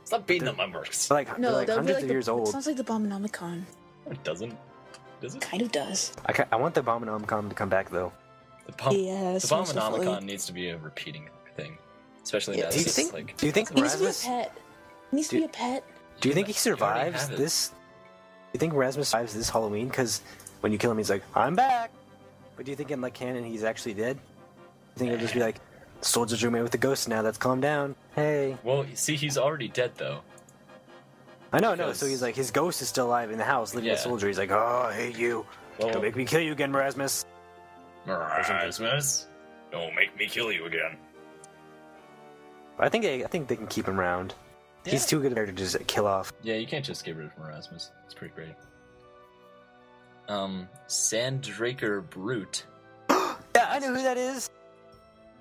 Stop beating on my mercs. They're like, No, they're like that would be hundreds like of the, years it old. sounds like the Abominomicon. It doesn't. Does it? Kind of does. I want the Abominomicon to come back though. Yes, The most definitely. Abominomicon needs to be a repeating thing. Especially Yeah. now Do you that it's think? like... Do you think He needs to be a Rasmus? pet. He needs to be a pet. Do you think he You already survives have it. this? Do you think Rasmus survives this Halloween? Because when you kill him, he's like, "I'm back." But do you think in like canon he's actually dead? You think he'll just be like, "Soldiers roommate with the ghost now. That's calm down. Hey." Well, see, he's already dead, though. I know, Because- So he's like, his ghost is still alive in the house, living Yeah. a soldier. He's like, "Oh, I hate you. Well, Don't make me kill you again, Rasmus." Rasmus, don't make me kill you again. I think they can keep him around. He's Yeah. too good there to just kill off. Yeah, you can't just get rid of Erasmus. It's pretty great. Sandraker Brute. Yeah, I know who that is.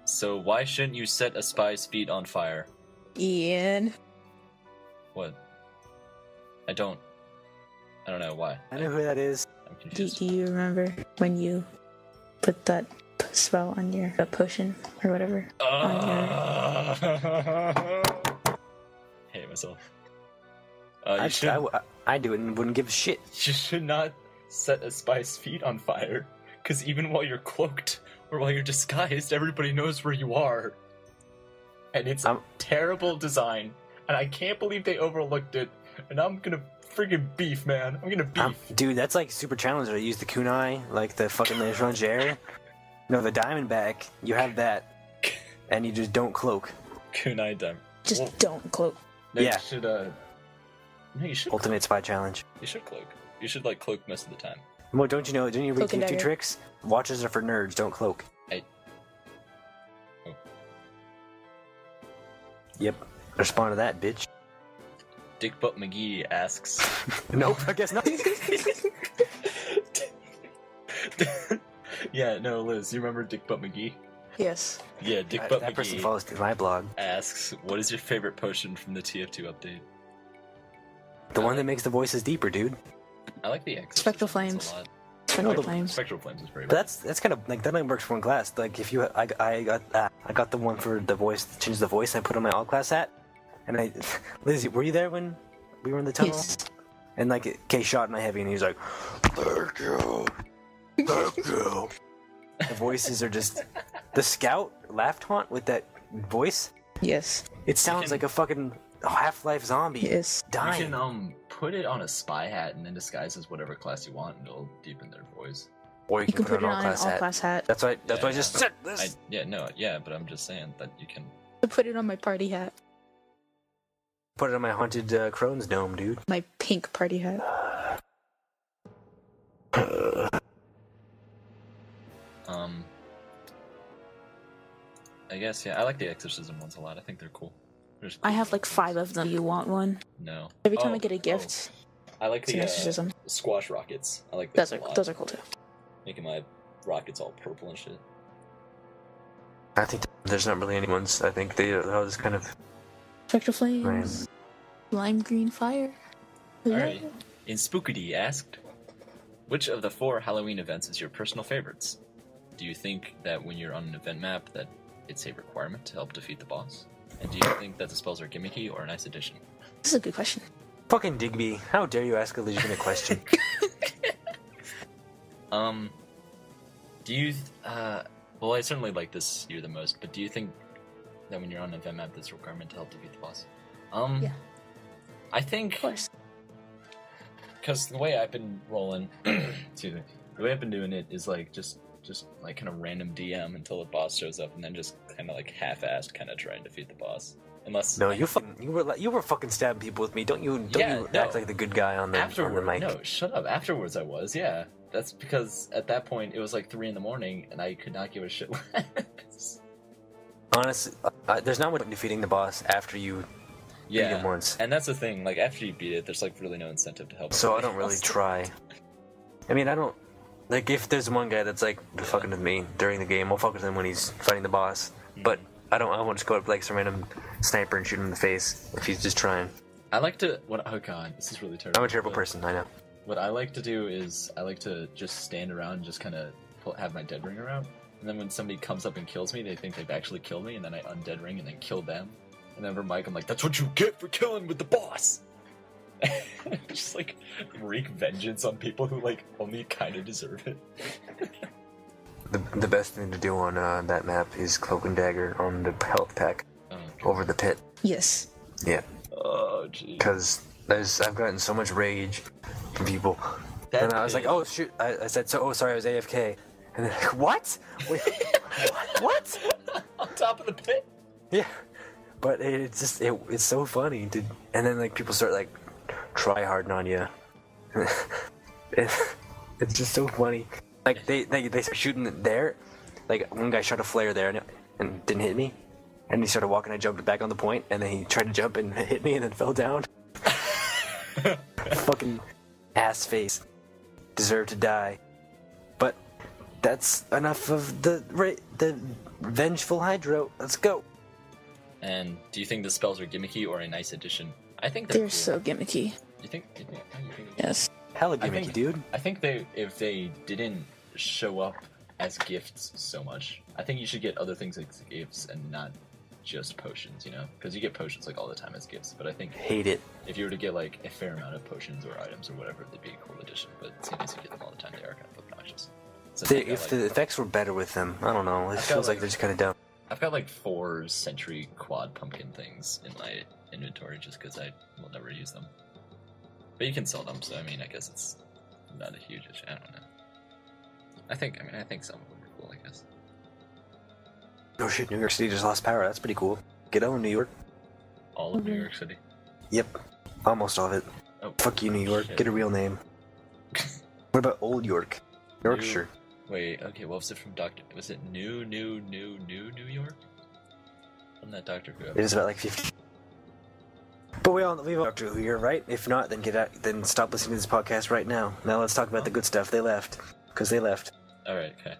So why shouldn't you set a spy's feet on fire? Ian. What? I don't know why. I know who that is. I'm Do confused. you remember when you put that spell on your potion or whatever? Hate myself. I do it and wouldn't give a shit. You should not set a spy's feet on fire, because even while you're cloaked or while you're disguised, everybody knows where you are. And it's a terrible design, and I can't believe they overlooked it. And I'm gonna friggin' beef, man. I'm gonna beef. Dude, that's like Super Challenger. They use the kunai, like the fucking Lejongere. No, the Diamondback, you have that, and you just don't cloak. Kunai Dime. Just Well, don't cloak. no, Yeah. You should, no, you should Ultimate Spy Challenge. cloak. You should cloak. You should, like, cloak most of the time. Well, don't you know? Didn't you read Cloak and TF2 dagger. tricks? Watches are for nerds, don't cloak. Oh. Yep. Respond to that, bitch. Dick Butt McGee asks... Nope, I guess not. Yeah, no, Liz, you remember Dick Butt McGee? Yes. Yeah, Dick Butt that person McGee follows my blog. asks, what is your favorite potion from the TF2 update? The one that makes the voices deeper, dude. I like the Exorcism Spectral ones Flames. a lot. Spectral Flames. Spectral Flames is very But that's kind of like that only works for one class. Like if you, I got the one for the voice, change the voice. And I put on my all class hat, and Lizzie, were you there when we were in the tunnel? Yes. And like Kay shot my heavy, and he was like, "Thank you, thank you." The voices are just the scout laugh taunt with that voice. Yes. It sounds like a fucking Half-Life zombie. Yes. Dying. You can put it on a spy hat and then disguise as whatever class you want, and it'll deepen their voice. Or You can put it on an all-class hat. That's why. That's Yeah, why I just said this. But I'm just saying that you can. I put it on my party hat. Put it on my haunted Crone's dome, dude. My pink party hat. I guess I like the Exorcism ones a lot. I think they're cool. I have like 5 of them. You want one? No. Every time I get a gift, I like it's an the exorcism. squash rockets. I like Those those a lot. are cool too. Making my rockets all purple and shit. I think there's not really any ones. I think they're all just kind of. Spectral Flames. Lime green fire. Alright. In Spookity asked, which of the 4 Halloween events is your personal favorites? Do you think that when you're on an event map that it's a requirement to help defeat the boss? And do you think that the spells are gimmicky or a nice addition? This is a good question. Fucking Digby, how dare you ask a legitimate question? Do you, well, I certainly like this year the most, but do you think that when you're on an event map that's a requirement to help defeat the boss? Yeah. I think, Of course. because the way I've been rolling, excuse me, the way I've been doing it is like just like kind of random DM until the boss shows up, and then just kind of like half-assed kind of try and defeat the boss. Unless No, you were fucking stabbing people with me. Don't you act like the good guy on the mic. No, shut up. Afterwards I was, yeah. That's because at that point it was like 3 a.m. and I could not give a shit less. Honestly, there's not much defeating the boss after you beat him once. And that's the thing, like after you beat it, there's like really no incentive to help. So I don't really try. I mean, I don't. Like, if there's one guy that's like fucking with me during the game, I'll fuck with him when he's fighting the boss. But I won't just go up like some random sniper and shoot him in the face if he's just trying. I like to. Oh god, this is really terrible. I'm a terrible person, I know. What I like to do is I like to just stand around and just kind of have my dead ring around. And then when somebody comes up and kills me, they think they've actually killed me, and then I undead ring and then kill them. And then for Mike, I'm like, that's what you get for killing with the boss! Just like wreak vengeance on people who like only kind of deserve it. The best thing to do on that map is Cloak and Dagger on the health pack over the pit. Yes. Yeah. Oh, jeez. Because I've gotten so much rage from people. And I was like, oh shoot, I said, sorry, I was AFK. And they're like, what? Wait, what? On top of the pit? Yeah. But it's just, it's so funny. And then like people start like try harding on you. It's just so funny. Like they start shooting there. Like one guy shot a flare there and didn't hit me. And he started walking, I jumped back on the point, and then he tried to jump and hit me and then fell down. Fucking ass face. Deserve to die. But that's enough of the vengeful Hydro. Let's go. And do you think the spells are gimmicky or a nice addition? I think They're cool. so gimmicky. You think? Yes. Hella gimmicky, dude. I think if they didn't show up as gifts so much, I think you should get other things as gifts and not just potions, you know? Because you get potions like all the time as gifts, but I think Hate it. if you were to get like a fair amount of potions or items or whatever, they'd be a cool addition. But seeing as you get them all the time, they are kind of obnoxious. So If the effects were better with them, I don't know. It feels like they're just kind of dumb. I've got like 4 Sentry quad pumpkin things in my inventory just because I will never use them. But you can sell them, so I mean, I guess it's not a huge issue. I don't know. I think some of them are cool, I guess. Oh shit, New York City just lost power. That's pretty cool. Get on, New York. All of New York City. Yep. Almost all of it. Oh, Fuck you, New York. shit. Get a real name. What about Old York? Yorkshire. Wait, okay, what was it from Doctor? Was it New York? From that Doctor Who It is about like 50. But we've all Doctor Who here, right? If not, then get out. Then stop listening to this podcast right now. Now let's talk about the good stuff. They left because they left. Alright, okay.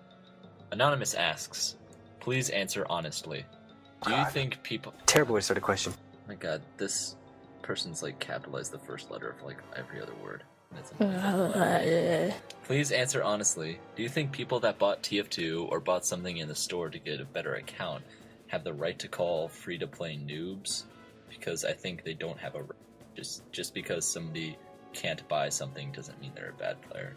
Anonymous asks, please answer honestly. Do you think people... Terrible way to start a question. Oh my god, this person's like capitalized the first letter of like every other word. Please answer honestly. Do you think people that bought TF2 or bought something in the store to get a better account have the right to call free-to-play noobs? Because I think they don't have a right. Just because somebody can't buy something doesn't mean they're a bad player.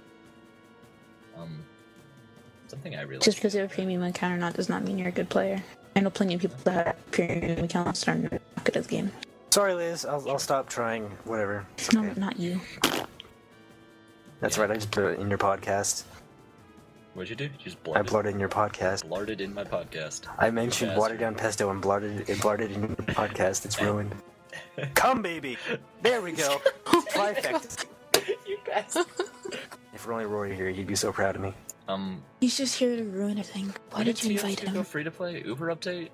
Something I really just because you have a premium account or not does not mean you're a good player. I know plenty of people that have premium accounts that are not good at the game. Sorry, Liz. I'll stop trying. Whatever. No, Okay. not you. That's right. I just put it in your podcast. What'd you do? You just I blurted in your podcast. Blarded in my podcast. I mentioned watered down pesto and blarded in your podcast. It's ruined. Come, baby. There we go. Trifecta. You bastard. If only Rory here, he'd be so proud of me. He's just here to ruin everything. Why did you invite him? Go free to play Uber update?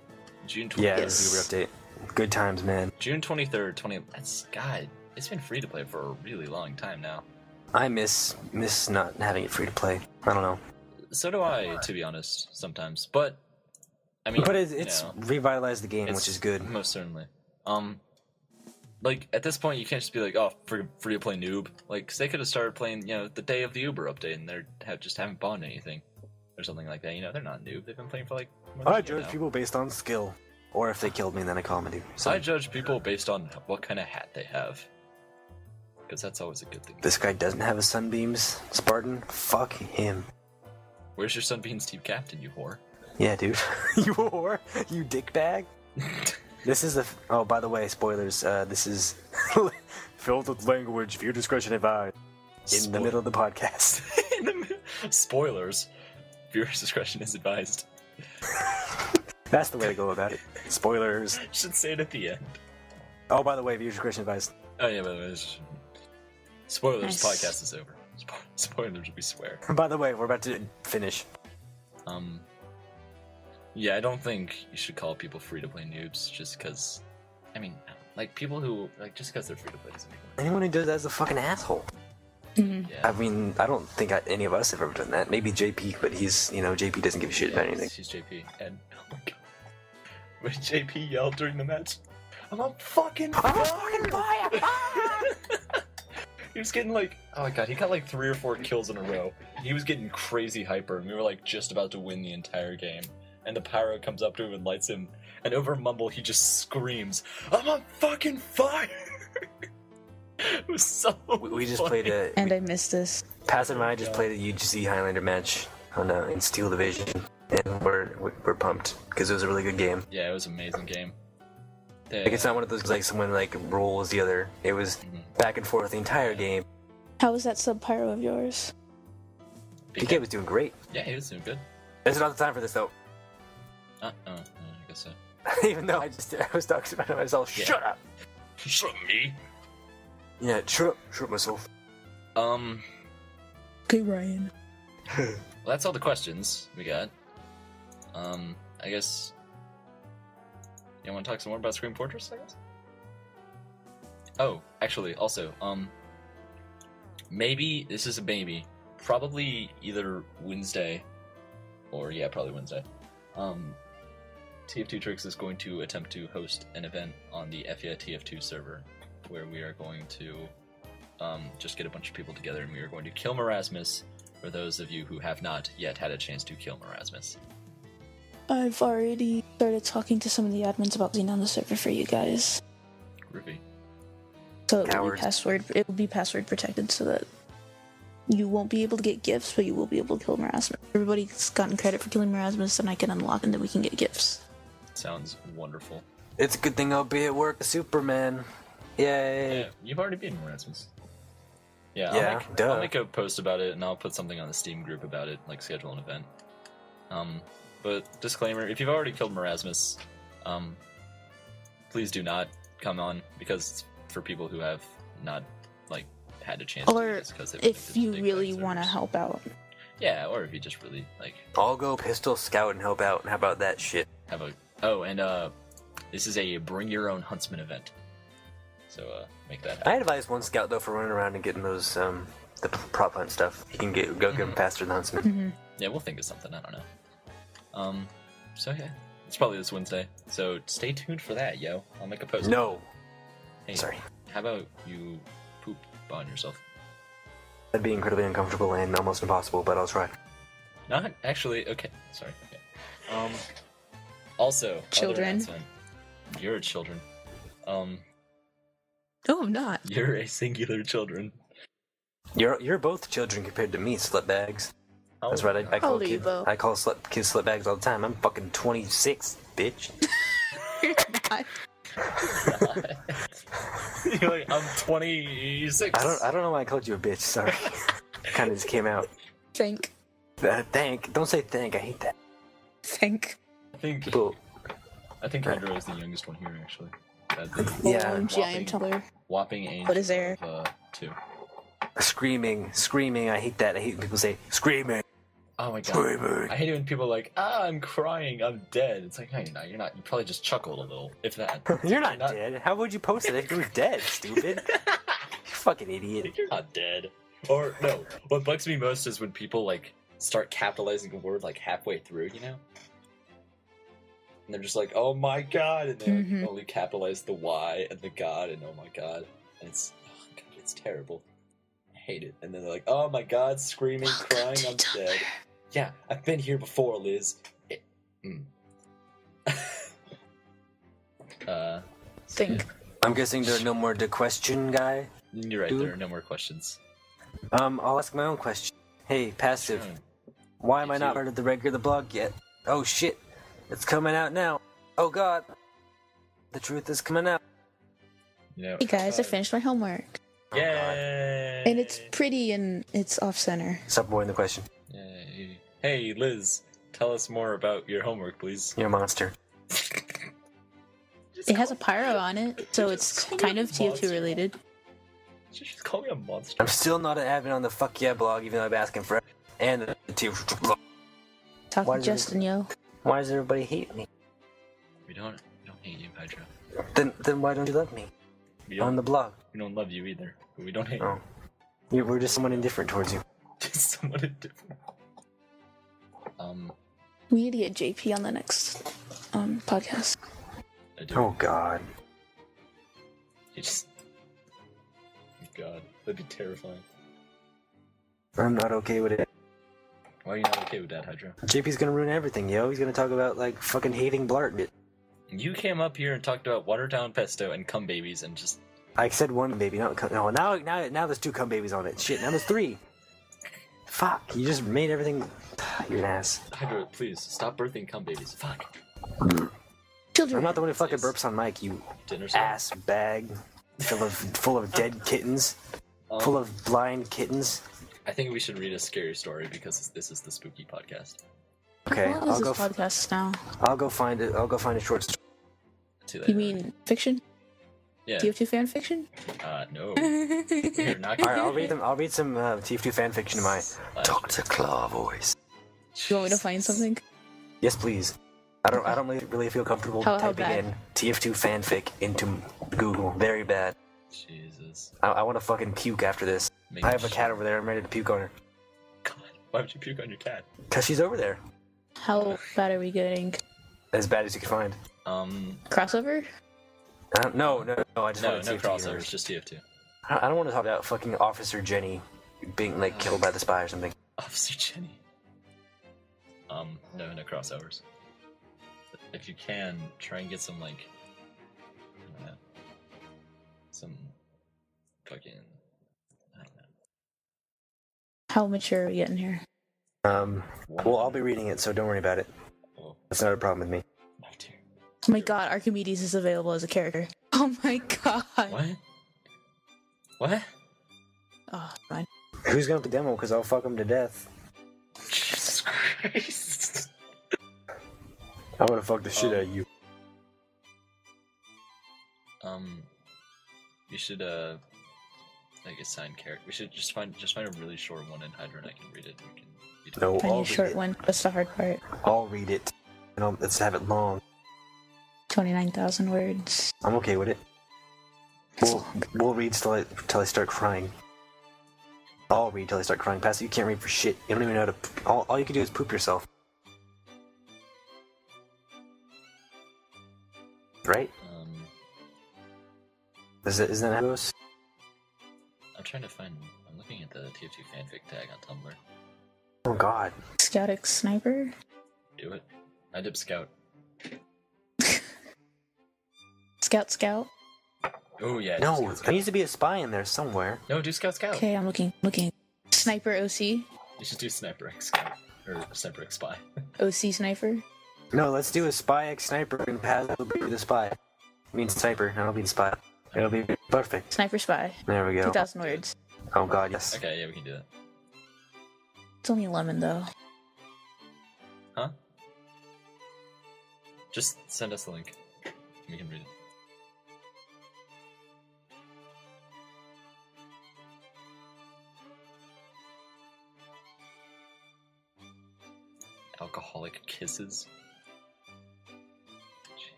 June 23rd. Yeah, Uber update. Good times, man. June 23rd, That's God. It's been free to play for a really long time now. I miss not having it free to play. I don't know. So do I, to be honest, sometimes. But I mean, but it's revitalized the game, which is good. Most certainly. Like at this point, you can't just be like, "Oh, free to play noob." Like, 'cause they could have started playing, the day of the Uber update, and just haven't bought anything or something like that. They're not noob. They've been playing for like. I judge people based on skill, or if they killed me, then I call them a noob. So I judge people based on what kind of hat they have, because that's always a good thing. This guy doesn't have a Sunbeams Spartan. Fuck him. Where's your Sunbeams team captain, you whore? Yeah, dude. You whore. You dickbag. This is oh, by the way, spoilers. This is filled with language. Viewer discretion advised. In the middle of the podcast. Spoilers. Viewer's discretion is advised. That's the way to go about it. Spoilers. Should say it at the end. Oh, by the way, viewer discretion advised. Oh yeah, by the way, spoilers. Nice. Podcast is over. Spoilers, we swear. By the way, we're about to finish. Yeah, I don't think you should call people free-to-play noobs just because... I mean, like, people who... Like, just because they're free-to-play doesn't make them... Anyone who does that is a fucking asshole. Mm-hmm. Yeah. I mean, I don't think any of us have ever done that. Maybe JP, but he's, JP doesn't give a shit about anything. He's JP, and... Oh my god. When JP yelled during the match, I'm on fucking fire! He was getting like... Oh my god, he got like 3 or 4 kills in a row. He was getting crazy hyper, and we were like just about to win the entire game. And the pyro comes up to him and lights him, and over Mumble he just screams, "I'm on fucking fire!" It was so We just funny. played And I missed this. Passive and I just played a UGC Highlander match in Steel Division, and we're pumped because it was a really good game. Yeah, it was an amazing game. Like, it's not one of those like someone like rolls the other. It was back and forth the entire game. How was that sub pyro of yours? PK was doing great. Yeah, he was doing good. This is not the time for this though. I guess so. Even though I was talking about it myself. Yeah. Shut up. Shut up, me. Yeah, shut up myself. Okay, Ryan. Well, that's all the questions we got. I guess... You want to talk some more about Scream Fortress, I guess? Oh, actually, also, maybe, this is a maybe, probably either Wednesday, or, yeah, probably Wednesday, TF2 Tricks is going to attempt to host an event on the FIA TF2 server, where we are going to just get a bunch of people together, and we are going to kill Marasmus, for those of you who have not yet had a chance to kill Marasmus. I've already started talking to some of the admins about being on the server for you guys. Groovy. So it will Cowards. be password protected so that you won't be able to get gifts, but you will be able to kill Marasmus. Everybody's gotten credit for killing Marasmus, and I can unlock, and then we can get gifts. Sounds wonderful. It's a good thing I'll be at work, Superman. Yay! Yeah, you've already beaten Marasmus. Yeah, Yeah, I'll make a post about it, and I'll put something on the Steam group about it, like schedule an event. But disclaimer, if you've already killed Marasmus, please do not come on, because it's for people who have not, like, had a chance to do Or this, because if you really want to help out. Yeah, or if you just really, like, I'll go pistol scout and help out. How about that shit? have a... Oh, and, this is a Bring Your Own Huntsman event. So, make that happen. I advise one scout though for running around and getting those the prop hunt stuff. You can go get them faster than Huntsman. Mm-hmm. Yeah, we'll think of something, I don't know. So yeah, it's probably this Wednesday, so stay tuned for that, yo. I'll make a post. No. Hey, Sorry. how about you poop on yourself? That'd be incredibly uncomfortable and almost impossible, but I'll try. Not actually. Okay, sorry. Okay. Also, other Children. announcement. You're children. No, I'm not. You're a singular children. You're both children compared to me, slutbags. That's right. I How call old are you, kids, Bo? I call kids slutbags all the time. I'm fucking 26, bitch. You're not. You're like, I'm 26. I don't know why I called you a bitch. Sorry. Kind of just came out. Think. Thank. Don't say thank. I hate that. Think. I think People. Hydra is the youngest one here, actually. Yeah. OMG, I am taller. Whopping age What is there? of 2. Screaming. I hate that. I hate when people say screaming. Oh my god. Screaming. I hate it when people are like, I'm crying, I'm dead. It's like, no, you're not. You probably just chuckled a little, if that. You're not dead. How would you post it if you were dead, stupid? You fucking idiot. You're not dead. Or, no, what bugs me most is when people, like, start capitalizing a word, like, halfway through, you know? And they're just like, oh my god, and they like, only capitalize the Y and the god, and oh my god. And it's, oh god, it's terrible. I hate it. And then they're like, oh my god, screaming, crying, I'm dead. Yeah, I've been here before, Liz. Think. I'm guessing there are no more question, guy. You're right, Dude. there are no more questions. I'll ask my own question. Hey, passive. Sure. Why am I not too. part of the regular blog yet? Oh shit. It's coming out now. Oh god. The truth is coming out. You know, Hey guys, I finished my homework. Yay! And it's pretty and it's off center. Stop avoiding the question. Yay. Hey, Liz, tell us more about your homework, please. You're a monster. It has a pyro on it, so it's kind of TF2 related. Just call me a monster. I'm still not an admin on the Fuck Yeah blog, even though I'm asking for it. And the TF2 blog. Talk Why to is it- Justin, yo. Why does everybody hate me? We don't hate you, Hydra. Then why don't you love me? We On don't, the blog. we don't love you either, but we don't hate Oh. We're just someone indifferent towards you. you. Just someone different. We need to get JP on the next podcast. I do. Oh god. You just... Oh god, that'd be terrifying. I'm not okay with it. Why are you not okay with that, Hydra? JP's gonna ruin everything, yo. He's gonna talk about, like, fucking hating Blart. You came up here and talked about Watertown pesto and cum babies and just... I said one baby, not no. Now there's 2 cum babies on it. Shit, now there's 3. Fuck, you just made everything. You're an ass. Hydra, please, stop birthing cum babies. Fuck. Children. I'm not the one who fucking burps on mic, you Dinner set? ass bag full of dead kittens, full of blind kittens. I think we should read a scary story because this is the spooky podcast. Okay, How long is this podcast now? I'll go find it. I'll go find a short story. Too late. You mean fiction? Yeah. TF2 fan fiction? No. We're not All right, I'll read them. I'll read some TF2 fanfiction in my Slash- Dr. Claw voice. You want me to find something? Yes, please. I don't really feel comfortable How typing bad? in TF2 fanfic into Google. Very bad. Jesus. I want to fucking puke after this. Make I have a sure- cat over there. I'm ready to puke on her. God, why would you puke on your cat? Cause she's over there. How bad are we getting? As bad as you can find. Crossover? No. I just No, want no TF2 crossovers, universe. just TF2. I don't want to talk about fucking Officer Jenny being like killed by the spy or something. Officer Jenny. No crossovers. If you can, try and get some, like, I don't know, some fucking, I don't know. How mature are we getting here? Well, I'll be reading it, so don't worry about it. Oh, That's not a problem with me. no, dear. Oh my god, Archimedes is available as a character. Oh my god. What? What? Oh, fine. Who's gonna play demo? Cause I'll fuck him to death. Jesus Christ. I wanna fuck the shit out of you. We should, like, assign character. We should just find a really short one, and Hydra and I can read it. We can read it. No, Find I'll a read short it. one. That's the hard part. I'll read it. And let's have it long. 29,000 words. I'm okay with it. We'll read till I start crying. I'll read till I start crying. Passy, you can't read for shit. You don't even know how to. All you can do is poop yourself. Right? Isn't that how it goes? I'm trying to find. I'm looking at the TF2 fanfic tag on Tumblr. Oh god. Scout X Sniper? Do it. I dip Scout. Scout? Oh yeah. No, there needs to be a spy in there somewhere. No, do Scout. Okay, I'm looking. Sniper OC? You should do Sniper X Scout. Or Sniper X Spy. OC Sniper? No, let's do a spy X sniper and Paz will be the spy. I mean sniper, and I'll be the spy. It'll be perfect. Sniper Spy. There we go. 2,000 words. Oh god, yes. Okay, yeah, we can do that. It's only a lemon, though. Huh? Just send us the link. We can read it. Alcoholic kisses.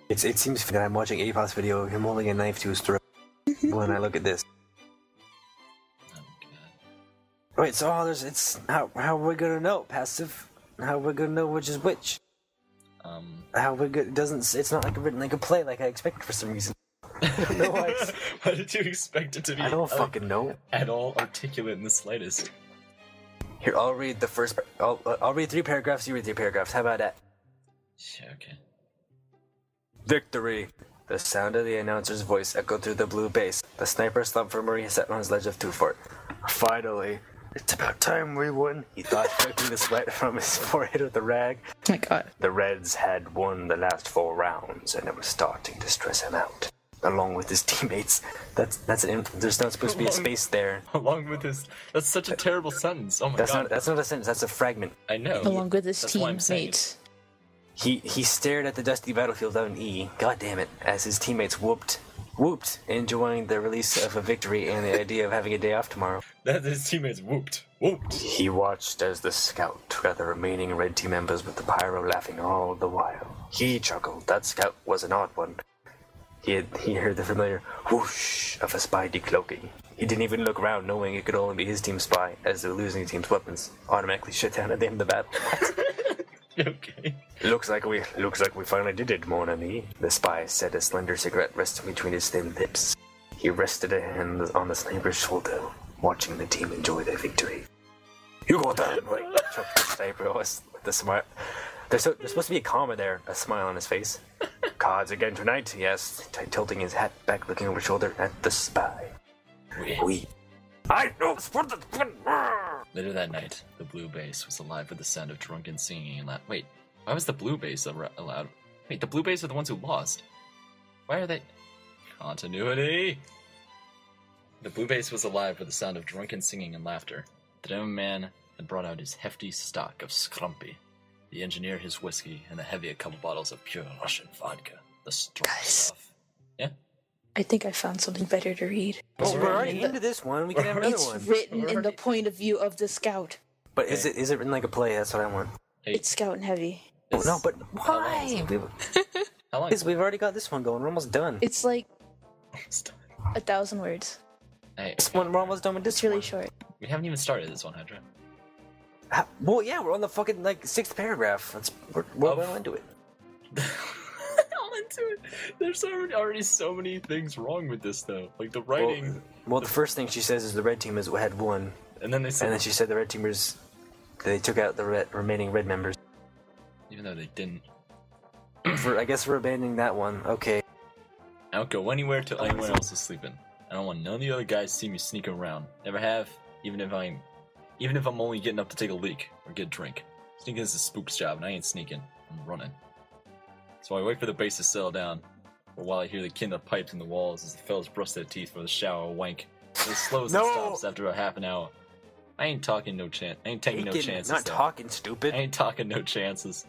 It seems that I'm watching Apos video of him holding a knife to his throat when I look at this. Oh god. Wait, so it's how are we gonna know passive? How are we gonna know which is which? How we good doesn't it's not like written like a play like I expected for some reason. I don't know why. Why did you expect it to be? I don't fucking know. At all articulate in the slightest. Here, I'll read the first. I'll read 3 paragraphs. You read 3 paragraphs. How about that? Yeah, okay. Victory! The sound of the announcer's voice echoed through the blue base. The sniper slumped from where he sat on his ledge of 2 fort. Finally! It's about time we won, he thought, wiping the sweat from his forehead with a rag. Oh my god. The Reds had won the last 4 rounds, and it was starting to stress him out. Along with his teammates. There's not supposed to be a space there. Along with his... That's such a terrible sentence. Oh my god. That's not a sentence, that's a fragment. I know. Along with his That's why I'm saying teammates. He stared at the dusty battlefield out in E, god damn it, as his teammates whooped, enjoying the release of a victory and the idea of having a day off tomorrow. That his teammates whooped. He watched as the scout got the remaining red team members with the pyro laughing all the while. He chuckled. That scout was an odd one. He heard the familiar whoosh of a spy decloaking. He didn't even look around, knowing it could only be his team's spy, as the losing team's weapons automatically shut down at the end of the battle. Okay. Looks like we finally did it, mon ami. The spy said, a slender cigarette resting between his thin lips. He rested a hand on the sniper's shoulder, watching the team enjoy their victory. You got that right, chuckled the sniper with the smile. There's supposed to be a comma there, a smile on his face. Cards again tonight, he asked, tilting his hat back, looking over his shoulder at the spy. Oui. I know. Later that night, the blue base was alive with the sound of drunken singing and Wait, why was the blue base allowed? Wait, the blue base are the ones who lost. Why are they... Continuity! The blue base was alive with the sound of drunken singing and laughter. The young man had brought out his hefty stock of scrumpy. The engineer his whiskey, and the heavy a couple bottles of pure Russian vodka. The strong stuff. Yeah? I think I found something better to read. Well, we're already into this one. We can have another It's one. written in the point of view of the scout. But is it written like a play? That's what I want. Hey, It's scout and heavy. No, but How long is why? it? How long? We've already got this one going. We're almost done. It's like Hey, 1,000 words. This one, we're almost done with this It's really one. short. we haven't even started this one, Hydra. Well, yeah, we're on the fucking 6th paragraph. We're well into it. I'm into it. There's already so many things wrong with this, though. Like the writing. Well, the first thing she says is the red team had won, And then they said, and then she said the red teamers they took out the remaining red members. even though they didn't. I guess we're abandoning that one. Okay. I don't go anywhere till anyone else is sleeping. I don't want none of the other guys to see me sneaking around. Never have, even if I'm only getting up to take a leak or get a drink. Sneaking is a spook's job, and I ain't sneaking. I'm running. So I wait for the base to settle down, or while I hear the kind of pipes in the walls as the fellas brush their teeth for the shower or wank. It slows and stops after a half an hour. I ain't talking no chance. I ain't taking no chances. Not though. talking, stupid. I ain't talking no chances.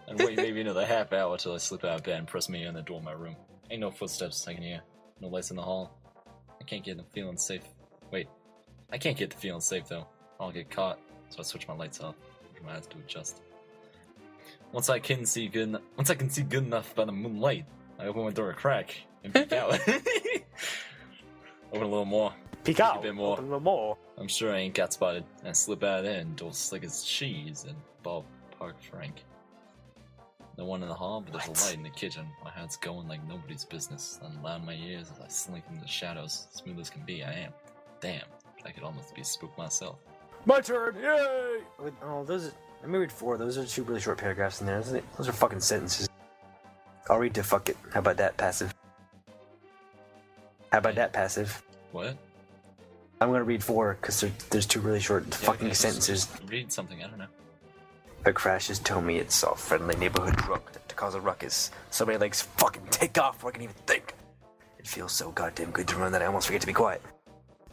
And wait maybe another half hour till I slip out of bed and press me on the door of my room. Ain't no footsteps I can hear. No lights in the hall. I can't get the feeling safe. Wait. I can't get the feeling safe though. I'll get caught. So I switch my lights off. My eyes to adjust. Once I can see good enough by the moonlight, I open my door a crack and peek out. Open a little more. Peek out. A bit more. Open a little more. I'm sure I ain't got spotted. And I slip out in, door slick as cheese, and ballpark Frank. No one in the hall, but there's a light in the kitchen. My heart's going like nobody's business. I'm loud in my ears as I slink into the shadows. Smooth as can be, I am. Damn, I could almost be spooked myself. My turn! Yay! Oh, those. Let me read 4. Those are 2 really short paragraphs in there. Those are fucking sentences. I'll read to fuck it. How about that, passive? How about that, passive? What? I'm gonna read 4 because there's 2 really short fucking sentences. Just read something, I don't know. The crashes told me it's a friendly neighborhood truck to cause a ruckus. So many legs fucking take off before I can even think. It feels so goddamn good to run that I almost forget to be quiet.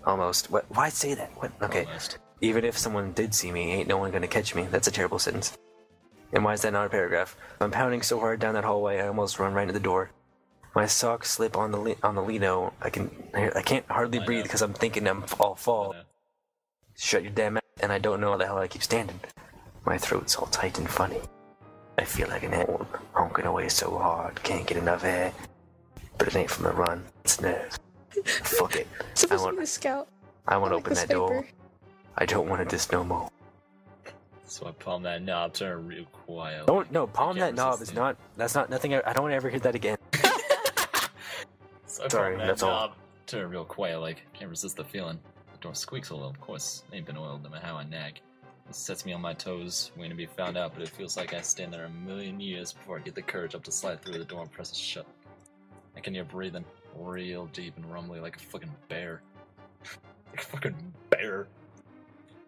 Almost. What? Why say that? What? Okay. Almost. Even if someone did see me, ain't no one gonna catch me. That's a terrible sentence. And why is that not a paragraph? I'm pounding so hard down that hallway, I almost run right into the door. My socks slip on the lino. I can't hardly breathe because I'm thinking I'll fall. Shut your damn mouth, and I don't know how the hell I keep standing. My throat's all tight and funny. I feel like an animal, honking away so hard, can't get enough air. But it ain't from the run, it's nerves. Fuck it. Supposed to be the scout. I want to open the that door. sniper. I don't want this no more. So I palm that knob, turn real quiet. No, palm that knob is not. That's not nothing. I don't want to ever hear that again. So I Sorry, palm that that's all. knob, turn real quiet, like can't resist the feeling. The door squeaks a little. Of course, ain't been oiled no matter how I nag. It sets me on my toes, waiting to be found out, but it feels like I stand there a million years before I get the courage up to slide through the door and press it shut. I can hear breathing, real deep and rumbly like a fucking bear. Like a fucking bear.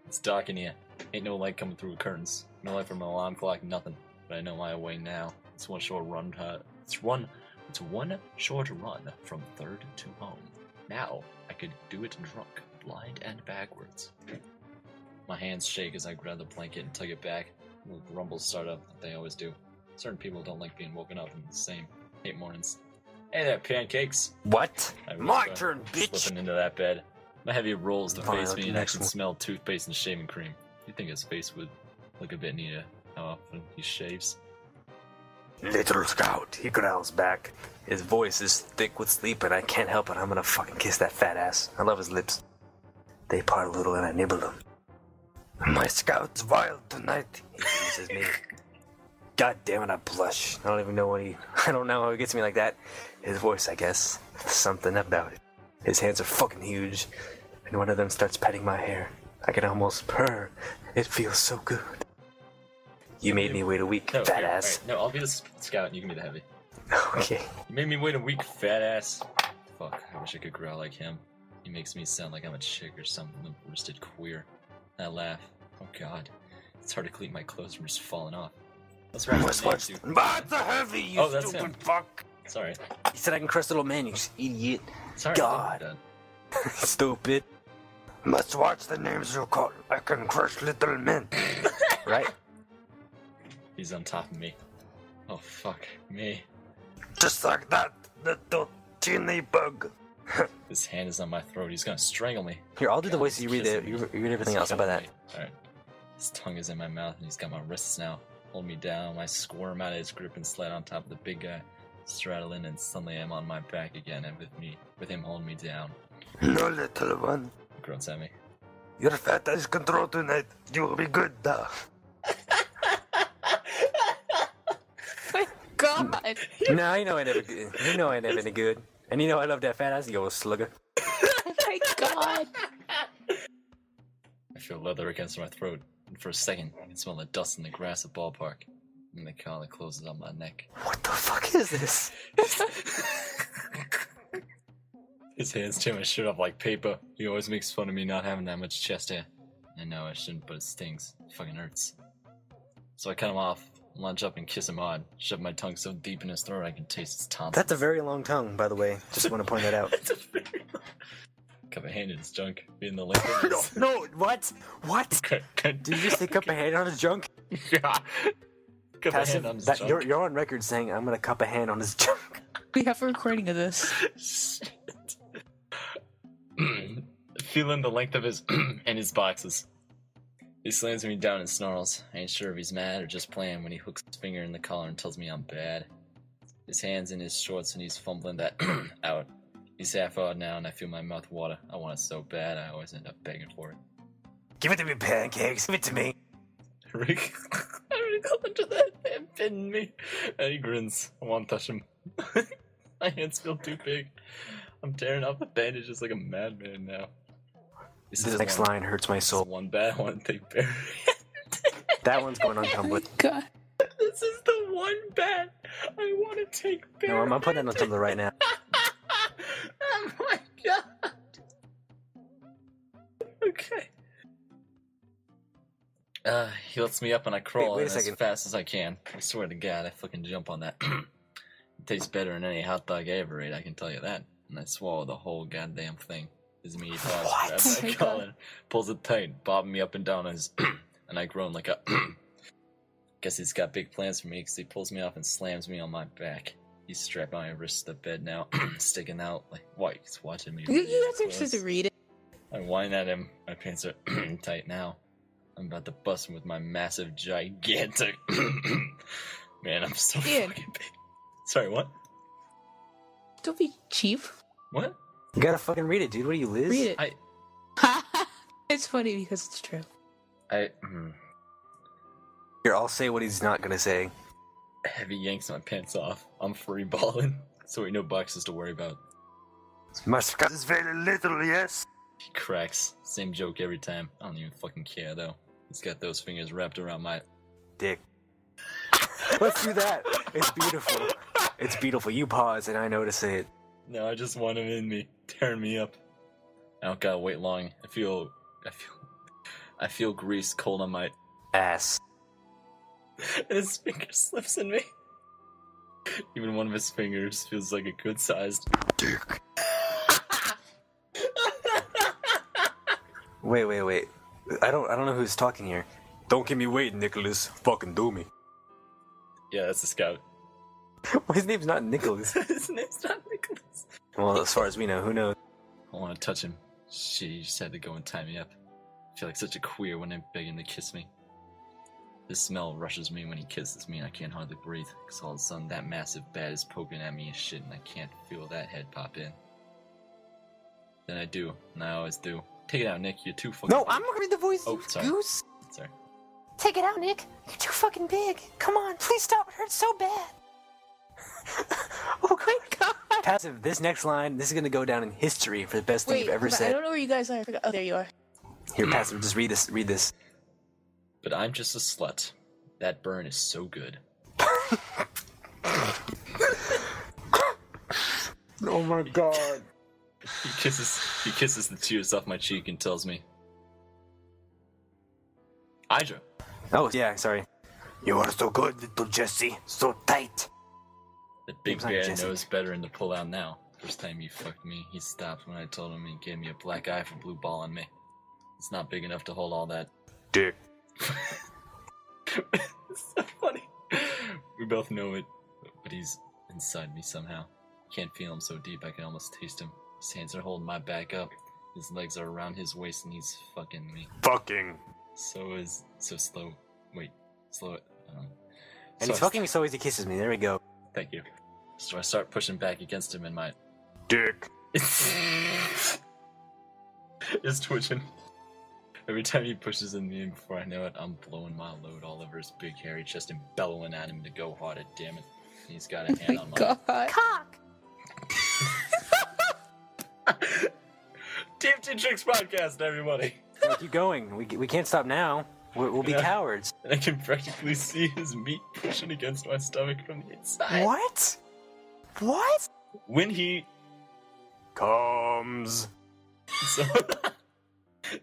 It's dark in here. Ain't no light coming through the curtains. No light from an alarm clock, nothing. But I know my way now. It's one short run. It's one short run from third to home. Now I could do it drunk, blind and backwards. My hands shake as I grab the blanket and tug it back. Little grumbles start up, like they always do. Certain people don't like being woken up in the same 8 mornings. Hey there, pancakes! What? I My whisper, turn, bitch! Slipping into that bed. My heavy rolls to Fine, face I'll me do and I next can one. smell toothpaste and shaving cream. You'd think his face would look a bit neater how often he shaves. Little Scout, he growls back. His voice is thick with sleep and I can't help it. I'm gonna fucking kiss that fat ass. I love his lips. They part a little and I nibble them. My Scout's wild tonight, he teases me. God damn it, I blush. I don't know how he gets me like that. His voice, I guess. Something about it. His hands are fucking huge. And one of them starts petting my hair. I can almost purr. It feels so good. You made me wait a week, No, fat here, ass. alright, no, I'll be the scout and you can be the heavy. Okay. You made me wait a week, fat ass. Fuck, I wish I could growl like him. He makes me sound like I'm a chick or some limp-wristed queer. I laugh. Oh god. It's hard to clean my clothes from just falling off. Let's watch the name, dude. But the heavy, you Oh, that's stupid him. fuck. Sorry. He said I can crush little man, you idiot. Sorry. God. Stupid. Must watch the names you call. I can crush little men. Right? He's on top of me. Oh fuck me. Just like that, little teeny bug. His hand is on my throat. He's gonna strangle me. Here, I'll do the God, voice. You read kissing me. you read everything else. How about that? Alright. His tongue is in my mouth and he's got my wrists now. Hold me down. I squirm out of his grip and slide on top of the big guy. Straddling and suddenly I'm on my back again and with him holding me down. No, little one. He grunts at me. Your fat is control tonight. You will be good, though. God. No, you know I never good. You know I never any good. And you know I love that fat ass, you old slugger. Oh my god. I feel leather against my throat, and for a second, I can smell the dust in the grass at ballpark. And the collar closes on my neck. What the fuck is this? His hands tear my shirt off like paper. He always makes fun of me not having that much chest hair. I know I shouldn't, but it stings. It fucking hurts. So I cut him off, lunge up and kiss him hard. Shove my tongue so deep in his throat I can taste his tonsils. That's a very long tongue, by the way. Just want to point that out. Cup of hand in his junk, being the length of his... No, what? What? Did you just stick up a hand on his junk? Yeah. Cup of Passive, hand on his that, junk. you're on record saying I'm gonna cup a hand on his junk. We have a recording of this. Shit. Feeling the length of his and his boxes. He slams me down and snarls. I ain't sure if he's mad or just playing when he hooks his finger in the collar and tells me I'm bad. His hand's in his shorts and he's fumbling that out. He's half awed now and I feel my mouth water. I want it so bad I always end up begging for it. Give it to me, pancakes. Give it to me. Rick, I don't gonna go under that and pin me. And he grins. I want to touch him. My hands feel too big. I'm tearing off the bandages like a madman now. This next line hurts my soul. One bad one, take Barry. That one's going on Oh Tumblr. my god. This is the one bad I want to take Barry. No, I'm putting it on Tumblr right now. Oh my god. Okay. He lets me up and I crawl Wait a as second. fast as I can. I swear to God, I fucking jump on that. It tastes better than any hot dog I ever ate, I can tell you that. And I swallow the whole goddamn thing. His meaty paws grabs my collar, pulls it tight, bobbing me up and down his and I groan like a guess he's got big plans for me because he pulls me off and slams me on my back. He's strapped on my wrist to the bed now, sticking out like what? He's watching me. You guys are supposed to read it. I whine at him. My pants are tight now. I'm about to bust him with my massive, gigantic. Man, I'm so Ian. fucking big. Sorry, what? Don't be cheap. What? You gotta fucking read it, dude. What are you, Liz? Read it. It's funny because it's true. Here, I'll say what he's not gonna say. Heavy yanks my pants off. I'm free balling, so ain't no boxes to worry about. My skirt is very little, yes. He cracks. Same joke every time. I don't even fucking care though. He's got those fingers wrapped around my Dick. Let's do that. It's beautiful. It's beautiful. You pause and I know to say it. No, I just want him in me, tearing me up. I don't gotta wait long. I feel grease cold on my Ass. and his finger slips in me. Even one of his fingers feels like a good sized Dick. Wait. I don't know who's talking here. Don't keep me waiting, Nicholas. Fucking do me. Yeah, that's the scout. Well, his name's not Nicholas. His name's not Nicholas. Well, as far as we know, who knows? I want to touch him. Shit, he just had to go and tie me up. I feel like such a queer when I beg him to kiss me. This smell rushes me when he kisses me and I can't hardly breathe. Cause all of a sudden that massive bat is poking at me and shit and I can't feel that head pop in. Then I do, and I always do. Take it out, Nick, you're too fucking No, big. I'm not gonna read the voice, Oh, you sorry. goose. Sorry. Take it out, Nick. You're too fucking big. Come on, please stop. It hurts so bad. Oh my god. Passive, this next line, this is gonna go down in history for the best thing Wait, you've ever but I said. don't know where you guys are. Oh, there you are. Here, Passive, just read this. But I'm just a slut. That burn is so good. Oh my god. He kisses the tears off my cheek and tells me, Hydra. Oh, yeah, sorry. You are so good, little Jesse. So tight. The big Name's not bear Jesse. knows better than to pull out now. First time he fucked me, he stopped when I told him he gave me a black eye for blue ball on me. It's not big enough to hold all that. Dick. It's so funny. We both know it, but he's inside me somehow. Can't feel him so deep I can almost taste him. His hands are holding my back up. His legs are around his waist and he's fucking me. Fucking. So slow. Wait, slow it. And he's fucking me so easy, he kisses me. There we go. Thank you. So I start pushing back against him and my Dick. it's twitching. Every time he pushes in me, and before I know it, I'm blowing my load all over his big hairy chest and bellowing at him to go harder, damn it. And he's got a hand on my God. Cock. TF2 Tricks Podcast, everybody. Keep going. We can't stop now. We'll be Yeah. cowards. And I can practically see his meat pushing against my stomach from the inside. What? What? When he Comes. so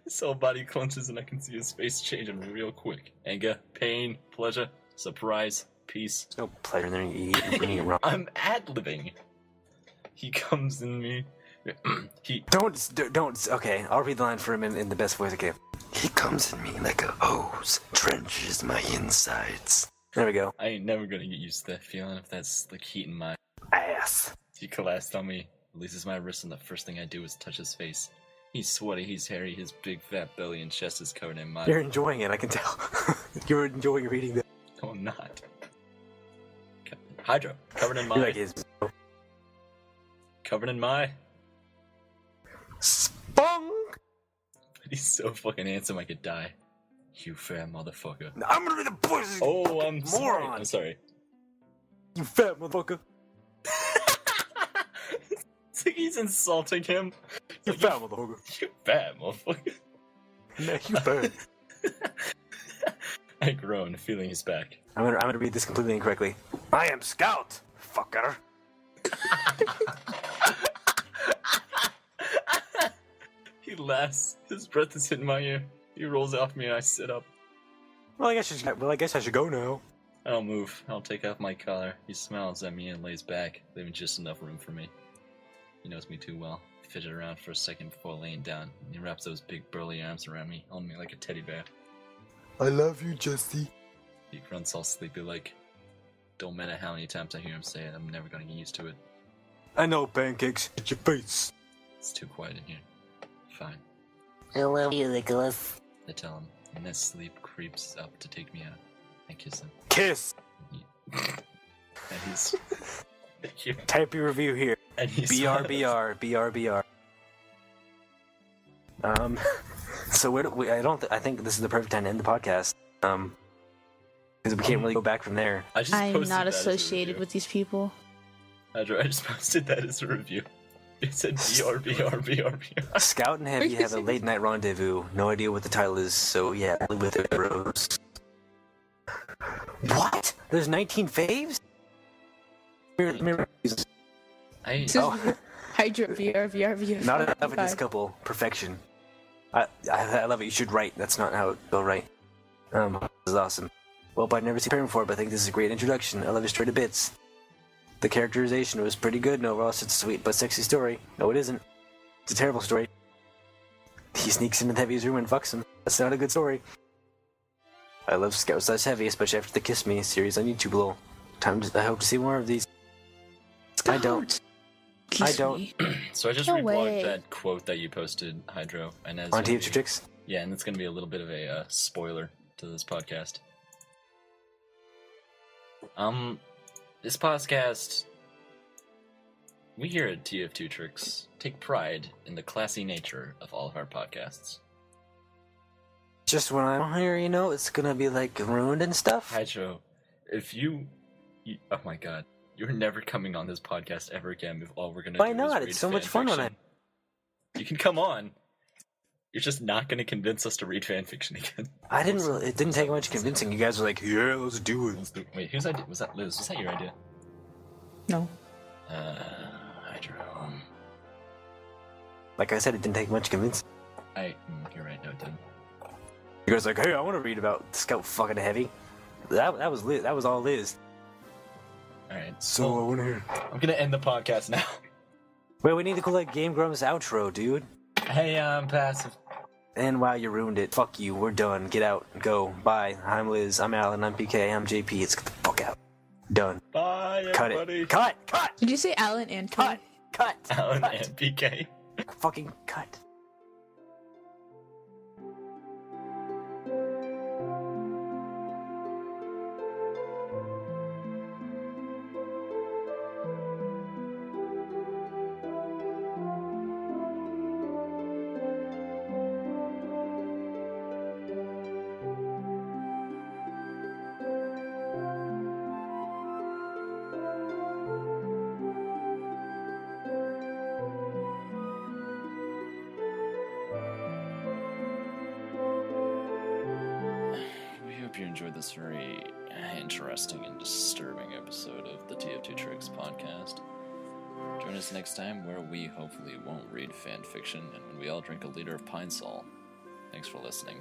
his whole body clenches and I can see his face changing real quick. Anger, pain, pleasure, surprise, peace. There's no pleasure in there. You're bringing it wrong. I'm ad-libbing. He comes in me. He Don't. Okay, I'll read the line for him in the best voice I can. He comes in me like a hose, trenches my insides. There we go. I ain't never gonna get used to that feeling if that's like heat in my Ass. He collapsed on me, releases my wrist, and the first thing I do is touch his face. He's sweaty, he's hairy, his big fat belly and chest is covered in mud. You're enjoying it, I can tell. You're enjoying reading that. No, I'm not. Hydro, covered in You my like his covered in my spunk. He's so fucking handsome I could die. You fat motherfucker. I'm gonna be the pussy. Oh, I'm sorry. Moron. I'm sorry. You fat motherfucker. It's like he's insulting him. You fat motherfucker. You fat motherfucker. Nah, you fat. I groan, feeling his back. I'm gonna read this completely incorrectly. I am Scout. Fucker. He laughs. His breath is hitting my ear. He rolls off me and I sit up. Well, I guess I should go now. I don't move. I'll take off my collar. He smiles at me and lays back, leaving just enough room for me. He knows me too well. I fidget around for a second before laying down, and he wraps those big burly arms around me, holding me like a teddy bear. I love you, Jesse. He grunts all sleepy like, don't matter how many times I hear him say it, I'm never gonna get used to it. I know, pancakes. Hit your face. It's too quiet in here. Fine, I love you, Nicholas. I tell him, and then sleep creeps up to take me out. I kiss him. Kiss. And he's... Type your review here. And he's... BRBR. BRBR. So where do we... I think this is the perfect time to end the podcast. Because we can't really go back from there. I'm not associated with these people. I just posted that as a review. It said BR. Scout and Heavy have a late night rendezvous. No idea what the title is, so yeah, with it, bros. What? There's 19 faves? Hydra, VR. Not enough in this couple. Perfection. I love it. You should write. That's not how it go right. This is awesome. Well, I'd never seen Parent before, but I think this is a great introduction. I love it straight to bits. The characterization was pretty good, and overall it's a sweet but sexy story. No, it isn't. It's a terrible story. He sneaks into Heavy's room and fucks him. That's not a good story. I love Scout/Heavy, especially after the Kiss Me series on YouTube. Lol. I hope to see more of these. I don't. So I just reblogged that quote that you posted, Hydro, and as on TF2 Tricks. Yeah, and it's going to be a little bit of a spoiler to this podcast. This podcast, we here at TF2 Tricks take pride in the classy nature of all of our podcasts. Just when I'm here, it's gonna be like ruined and stuff. Hydro, if you oh my god, you're never coming on this podcast ever again if all we're gonna do is read Why not? It's so much fun when You can come on. You're just not gonna convince us to read fanfiction again. It didn't take much convincing. You guys were like, yeah, let's do it. Wait, whose idea? Was that Liz? Was that your idea? No. Hydro. Like I said, it didn't take much convincing. You're right, no, it didn't. You guys were like, hey, I want to read about Scout fucking Heavy. That was Liz. That was all Liz. Alright. So I want to hear. I'm gonna end the podcast now. Wait, we need to go like Game Grumps outro, dude. Hey, I'm passive. And wow, you ruined it. Fuck you. We're done. Get out. Go. Bye. I'm Liz. I'm Alan. I'm PK. I'm JP. Let's get the fuck out. Done. Bye, everybody. Cut it. Cut. Did you say Alan and Cut. Cut. Alan cut. and PK. Fucking cut. Hope you enjoyed this very interesting and disturbing episode of the TF2 Tricks podcast. Join us next time where we hopefully won't read fan fiction and when we all drink a liter of Pine Sol. Thanks for listening.